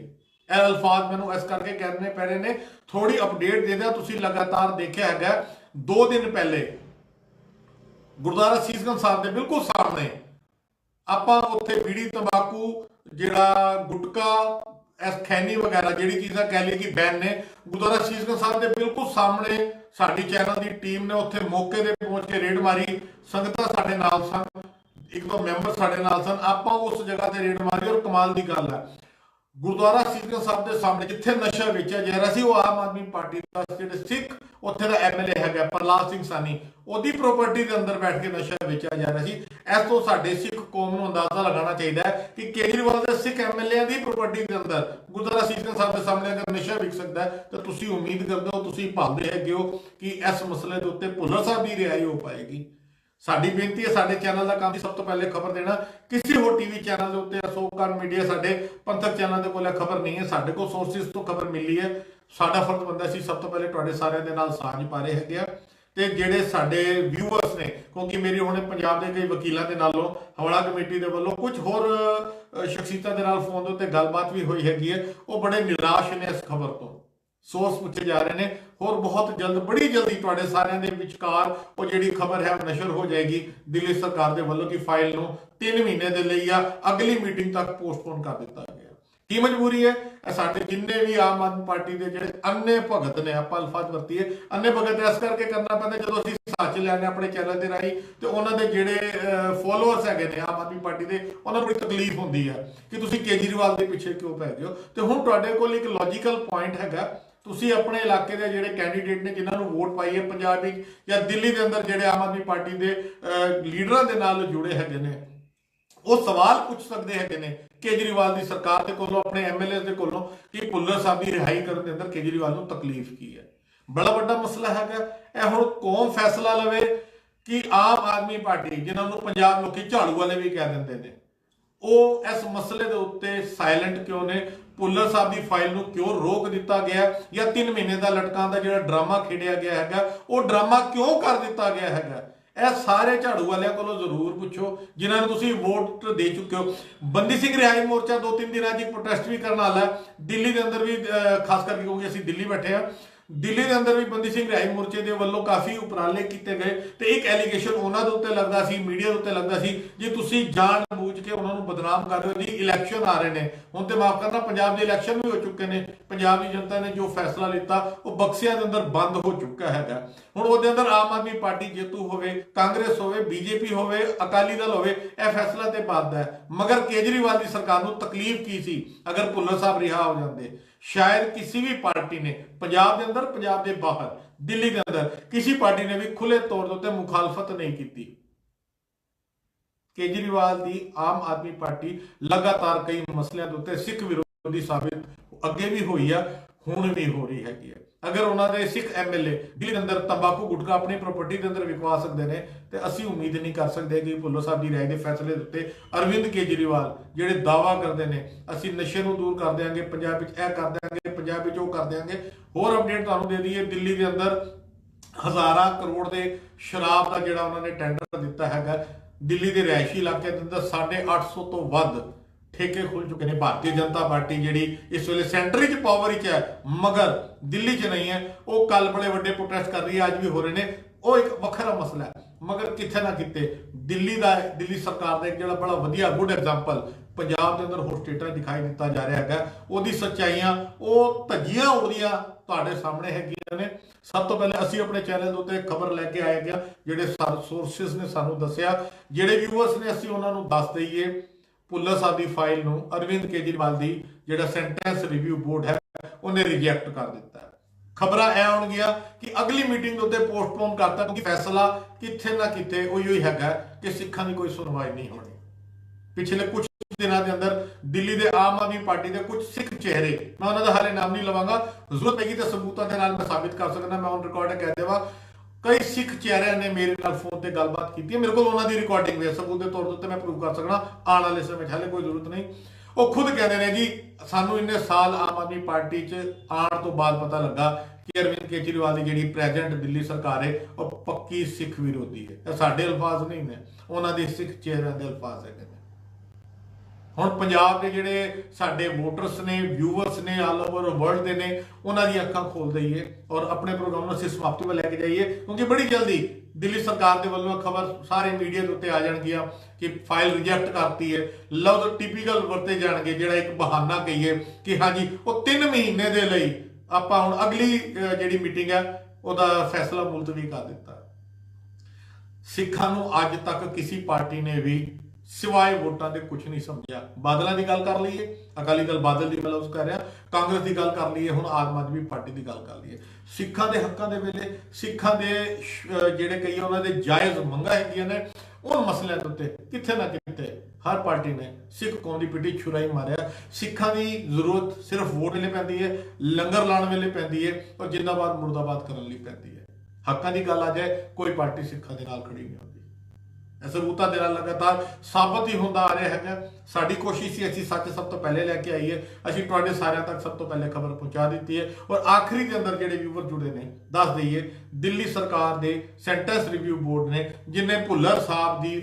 यह अल्फाज मैनूं इस करके कहने पै रहे ने, थोड़ी अपडेट दे दिया। तुसीं लगातार देखिया हैगा 2 दिन पहले गुरुद्वारा सीसगंज साहब के बिल्कुल सामने आपां उत्थे बीड़ी तंबाकू जिहड़ा गुटका इस खैनी वगैरह जिहड़ी चीज़ां कह लीए कि बैन ने, गुरुद्वारा सीसगंज साहब के बिल्कुल सामने साडी चैनल की टीम ने उत्थे मौके पर पहुँच के रेड मारी। संगतां साडे नाल सन, 1-2 मैंबर साडे नाल सन, आपां उस जगह ते रेड मारी। और कमाल की गल है, गुरुद्वारा सीसगंज साहब के सामने जिथे नशा वेचा जा रहा सी, वो आम आदमी पार्टी का जिहड़े सिख उत्थे दा MLA है प्रहलाद सिंह सानी, ओदी प्रॉपर्टी के अंदर बैठ के नशा वेचा जा रहा सी। इस तो साडे सिख कौम नूं अंदाजा लगाना चाहिए कि केजरीवाल के सिख MLA की प्रॉपर्टी के अंदर गुरुद्वारा सीसगंज साहब के सामने अगर नशा विक सकता है तो तुसीं उम्मीद करदे हो, तुसीं भालदे हैगे हो कि इस मसले के उत्ते भुल्लर साहब की रिहाई हो पाएगी। साडी बेनती है, साडे चैनल का काम ही सब तो पहले खबर देना। किसी होर टीवी चैनल के उत्ते अशोकन मीडिया साडे पंथक चैनल के कोल खबर नहीं है, साडे को सोर्सिस तो खबर मिली है। साडा फर्ज बनदा सी सब तो पहले तुहाडे सारिआं दे नाल साझ पा रहे हैगे आ। ते जिहड़े साडे व्यूअर्स ने, क्योंकि मेरी हुणे पंजाब के कई वकीलों के नालों हवाला कमेटी के वालों कुछ होर शख्सियतां दे नाल फोन दे उत्ते गलबात भी हुई हैगी है, वो बड़े निराश ने इस खबर तो। सोर्स पूछे जा रहे हैं और बहुत जल्द, बड़ी जल्दी तुहाडे सारिआं दे विचकार वो जिहड़ी खबर है नशर हो जाएगी दिल्ली सरकार के वालों की फाइल नूं 3 महीने के लिए या अगली मीटिंग तक पोस्टपोन कर दिता गया। की मजबूरी है, साडे जिन्ने भी आम आदमी पार्टी के जिहड़े अन्ने भगत ने, आपां अल्फाज वरतीए अन्ने भगत इस करके करना पैंदा जदों असीं सच लैने अपने चैनल के राही तो उन्हां दे जिहड़े फॉलोअर्स हैगे ने आम आदमी पार्टी के, उन्हां नूं बड़ी तकलीफ होंदी है कि तुसीं केजरीवाल के पिछे क्यों पै गए हो। तो हुण तुहाडे कोल एक लॉजिकल पॉइंट हैगा, तुसीं अपने इलाके के जिहड़े कैंडीडेट ने जिन्होंने वोट पाई है पंजाब या दिल्ली के अंदर जिहड़े आम आदमी पार्टी के लीडरां दे नाल जुड़े हैगे ने, वो सवाल पूछ सकते हैं केजरीवाल की सरकार के कोलों, अपने MLA के कोलों कि भुल्लर साहब की रिहाई करने के अंदर केजरीवाल को तकलीफ की है। बड़ा बड़ा मसला है। यह हुण कौन फैसला लवे कि आम आदमी पार्टी जिन्होंने पंजाब लोग झाड़ू वाले भी कह देंगे ने, वो इस मसले के उत्ते साइलेंट क्यों ने, भुल्लर साहब की फाइल नूं क्यों रोक दिता गया, या 3 महीने का लटकां दा जिहड़ा ड्रामा खेडिया गया है वो ड्रामा क्यों कर दिता गया है। यह सारे झाड़ू वालियां कोलों जरूर पुछो जिन्होंने तुसीं वोट दे चुके हो। बंदी सिंह रिहाई मोर्चा 2-3 दिनों की प्रोटेस्ट भी करने वाला है दिल्ली के अंदर भी, खास करके क्योंकि असीं दिल्ली बैठे हैं, दिल्ली के अंदर भी बंदी सिंह रिहाई मोर्चे के वालों काफ़ी उपराले किए गए। तो एक एलीगेशन उन्होंने उत्ते लगता सी, मीडिया के उत्ते लगता सी जी तुसीं जान बूझ के उन्होंने बदनाम कर रहे हो जी, इलैक्शन आ रहे हैं। हुण तो माफ करना, पंजाब के इलैक्शन भी हो चुके हैं, पंजाब की जनता ने जो फैसला लिया वो बक्सियां के अंदर बंद हो चुका है। हुण उहदे अंदर आम आदमी पार्टी जेतू होवे, कांग्रेस होवे, BJP होवे, अकाली दल होवे, यह फैसला तो बात है। मगर केजरीवाल की सरकार को तकलीफ की सी अगर भुल्लर साहब रिहा हो जाते। शायद किसी भी पार्टी ने पंजाब के अंदर, पंजाब के बाहर, दिल्ली के अंदर किसी पार्टी ने भी खुले तौर पर मुखालफत नहीं की। केजरीवाल की आम आदमी पार्टी लगातार कई मसलों के उत्ते सिख विरोधी साबित अगे भी हुई है, हुण भी हो रही हैगी है। अगर उन्होंने सिख MLA दिल्ली के अंदर तंबाकू गुटखा अपनी प्रॉपर्टी के अंदर विकवा सकते हैं तो असीं उम्मीद नहीं कर सकते कि भुल्लर साहब की राय के फैसले के उत्ते अरविंद केजरीवाल जिहड़े दावा करते हैं असीं नशे नूं दूर कर देंगे, पंजाब विच यह कर देंगे, पंजाब विच वो कर देंगे। होर अपडेट तुहानूं दे दईए, दिल्ली के अंदर हज़ारां करोड़ के शराब का जिहड़ा उन्होंने टेंडर दिता है, दिल्ली के रिहायशी इलाके के अंदर 850 तो वध ठेके खुल चुके हैं। भारतीय जनता पार्टी जी इस वेले सेंटर च पावर है मगर दिल्ली च नहीं है, वो कल बड़े बड़े प्रोटेस्ट कर रही है, अज भी हो रहे हैं। वो एक वखरा मसला है। मगर किथे ना किते दिल्ली सरकार का एक जो बड़ा वधिया गुड एग्जाम्पल पंजाब के अंदर होर स्टेटां दिखाई दिता जा रहा है, ਉਹਦੀ सच्चाइयां वो धज्जियां ਉਹਦੀਆਂ ਤੁਹਾਡੇ सामने हैगियां ने। सब तो पहले ਅਸੀਂ अपने चैनल ਦੇ ਉੱਤੇ खबर लैके आए गया, ਜਿਹੜੇ सोर्सिस ने सानू दसिया, ਜਿਹੜੇ व्यूअर्स ने ਅਸੀਂ ਉਹਨਾਂ ਨੂੰ ਦੱਸ ਦਈਏ ਭੁੱਲਰ ਸਾਹਿਬ ਦੀ ਫਾਈਲ ਨੂੰ ਅਰਵਿੰਦ ਕੇਜਰੀਵਾਲ ਦੀ ਜਿਹੜਾ ਸੈਂਟੈਂਸ ਰਿਵਿਊ ਬੋਰਡ ਹੈ ਉਹਨੇ ਰਿਜੈਕਟ ਕਰ ਦਿੱਤਾ। ਖਬਰਾਂ ਇਹ ਆਉਣਗੀਆਂ ਕਿ ਅਗਲੀ ਮੀਟਿੰਗ ਦੇ ਉੱਤੇ ਪੋਸਟਪੋਨ ਕਰਤਾ, ਕਿਉਂਕਿ ਫੈਸਲਾ ਕਿੱਥੇ ਨਾ ਕਿਤੇ ਉਹੀ ਹੀ ਹੈਗਾ ਕਿ ਸਿੱਖਾਂ ਦੀ ਕੋਈ ਸੁਣਵਾਈ ਨਹੀਂ ਹੋਣੀ। ਪਿਛਲੇ ਕੁਝ ਦਿਨਾਂ ਦੇ ਅੰਦਰ ਦਿੱਲੀ ਦੇ ਆਮ ਆਦਮੀ ਪਾਰਟੀ ਦੇ ਕੁਝ ਸਿੱਖ ਚਿਹਰੇ, ਮੈਂ ਉਹਨਾਂ ਦਾ ਹਾਲੇ ਨਾਮ ਨਹੀਂ ਲਵਾਂਗਾ, ਜ਼ਰੂਰਤ ਪੈਗੀ ਤੇ ਸਬੂਤਾਂ ਦੇ ਨਾਲ ਮੈਂ ਸਾਬਿਤ ਕਰ ਸਕਦਾ, ਮੈਂ ਔਨ ਰਿਕਾਰਡ ਕਹਿ ਦੇਵਾਂ ਕਈ ਸਿੱਖ ਚਿਹਰਿਆਂ ਨੇ ਮੇਰੇ ਨਾਲ ਫੋਨ ਤੇ ਗੱਲਬਾਤ ਕੀਤੀ ਹੈ, ਮੇਰੇ ਕੋਲ ਉਹਨਾਂ ਦੀ ਰਿਕਾਰਡਿੰਗ ਹੈ, ਸਬੂਤ ਦੇ ਤੌਰ ਤੇ ਮੈਂ ਪ੍ਰੂਵ ਕਰ ਸਕਦਾ ਆਉਣ ਵਾਲੇ ਸਮੇਂ 'ਚ, ਹਾਲੇ ਕੋਈ ਜ਼ਰੂਰਤ ਨਹੀਂ। ਉਹ ਖੁਦ ਕਹਿੰਦੇ ਨੇ ਜੀ ਸਾਨੂੰ ਇੰਨੇ ਸਾਲ ਆਮ ਆਦਮੀ ਪਾਰਟੀ 'ਚ ਆਉਣ ਤੋਂ ਬਾਅਦ ਪਤਾ ਲੱਗਾ ਕਿ ਅਰਵਿੰਦ ਕੇਜਰੀਵਾਲ ਦੀ ਜਿਹੜੀ ਪ੍ਰੈਜ਼ੈਂਟ ਦਿੱਲੀ ਸਰਕਾਰ ਹੈ ਉਹ ਪੱਕੀ ਸਿੱਖ ਵਿਰੋਧੀ ਹੈ। ਇਹ ਸਾਡੇ ਅਲਫਾਜ਼ ਨਹੀਂ ਨੇ, ਉਹਨਾਂ ਦੇ ਸਿੱਖ ਚਿਹਰਿਆਂ ਦੇ ਅਲਫਾਜ਼ ਹੈਗੇ ਨੇ। ਹੁਣ ਪੰਜਾਬ ਦੇ ਜਿਹੜੇ ਸਾਡੇ ਵੋਟਰਸ ਨੇ, ਵਿਊਅਰਸ ਨੇ, ਆਲ ਓਵਰ ਵਰਲਡ ਦੇ ਨੇ, ਉਹਨਾਂ ਦੀ ਅੱਖਾਂ ਖੋਲ ਦਈਏ ਔਰ ਆਪਣੇ ਪ੍ਰੋਗਰਾਮ ਨੂੰ ਅਸੀਂ ਸਮਾਪਤੀ ਵੱਲ ਲੈ ਕੇ ਜਾਈਏ, ਕਿਉਂਕਿ ਬੜੀ ਜਲਦੀ ਦਿੱਲੀ ਸਰਕਾਰ ਦੇ ਵੱਲੋਂ ਖਬਰ ਸਾਰੇ ਮੀਡੀਆ ਦੇ ਉੱਤੇ ਆ ਜਾਣਗੀਆਂ ਕਿ ਫਾਈਲ ਰਿਜੈਕਟ ਕਰਤੀ ਹੈ। ਲਫ਼ਜ਼ ਟਿਪੀਕਲ ਵਰਤੇ ਜਾਣਗੇ, ਜਿਹੜਾ ਇੱਕ ਬਹਾਨਾ ਕਹੀਏ ਕਿ ਹਾਂਜੀ ਉਹ 3 ਮਹੀਨੇ ਦੇ ਲਈ ਆਪਾਂ ਹੁਣ ਅਗਲੀ ਜਿਹੜੀ ਮੀਟਿੰਗ ਹੈ ਉਹਦਾ ਫੈਸਲਾ ਮੁਲਤਵੀ ਕਰ ਦਿੱਤਾ। ਸਿੱਖਾਂ ਨੂੰ ਅੱਜ ਤੱਕ ਕਿਸੇ ਪਾਰਟੀ ਨੇ ਵੀ ਸਿਵਾਏ ਵੋਟਾਂ ਦੇ ਕੁਝ ਨਹੀਂ ਸਮਝਿਆ। ਬਾਦਲਾਂ ਦੀ ਗੱਲ ਕਰ ਲਈਏ, ਅਕਾਲੀ ਦਲ ਬਾਦਲ ਦੀ ਗੱਲ ਕਰ ਰਿਹਾ, ਕਾਂਗਰਸ ਦੀ ਗੱਲ ਕਰ ਲਈਏ, ਹੁਣ ਆਮ ਆਦਮੀ ਪਾਰਟੀ ਦੀ ਗੱਲ ਕਰ ਲਈਏ, ਸਿੱਖਾਂ ਦੇ ਹੱਕਾਂ ਦੇ ਵੇਲੇ ਸਿੱਖਾਂ ਦੇ ਜਿਹੜੇ ਕਈ ਉਹਨਾਂ ਦੇ ਜਾਇਜ਼ ਮੰਗਾਂ ਹੈਗੀਆਂ ਨੇ उन मसलियां के उत्ते किथे ना किते हर पार्टी ने सिख कौम की पिटी छुराई मारिया। सिखां की जरूरत सिर्फ वोट वेले पैंदी है, लंगर लाने वेले पैंदी है और जिंदाबाद मुर्दाबाद करने लई पैंदी है। हक्कां की गल आ जाए कोई पार्टी सिखां दे नाल खड़ी नहीं होती। सबूतां दे नाल लगातार साबित ही होंदा आ रहा है। साडी कोशिश ही असीं सच सब तो पहले लैके आईए, असीं तुहाडे सारियां तक सब तो पहले खबर पहुंचा दी है। और आखिरी के अंदर जिहड़े व्यूवर जुड़े ने दस दईए दिल्ली सरकार के सेंटेंस रिव्यू बोर्ड ने जिन्हें भुल्लर साहब की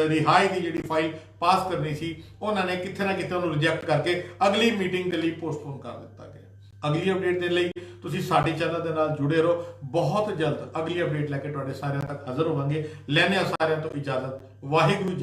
रिहाई की जिहड़ी फाइल पास करनी सी उन्होंने किथे ना किते उन्होंने रिजेक्ट करके अगली मीटिंग के लिए पोस्टपोन कर दिता गया। अगली अपडेट के लिए तुसीं साडे चैनल के नाल जुड़े रहो। बहुत जल्द अगली अपडेट लैके तुहाडे सारियां तक हाज़र होवांगे। लैने सारियां तो इजाजत। वाहिगुरू जी।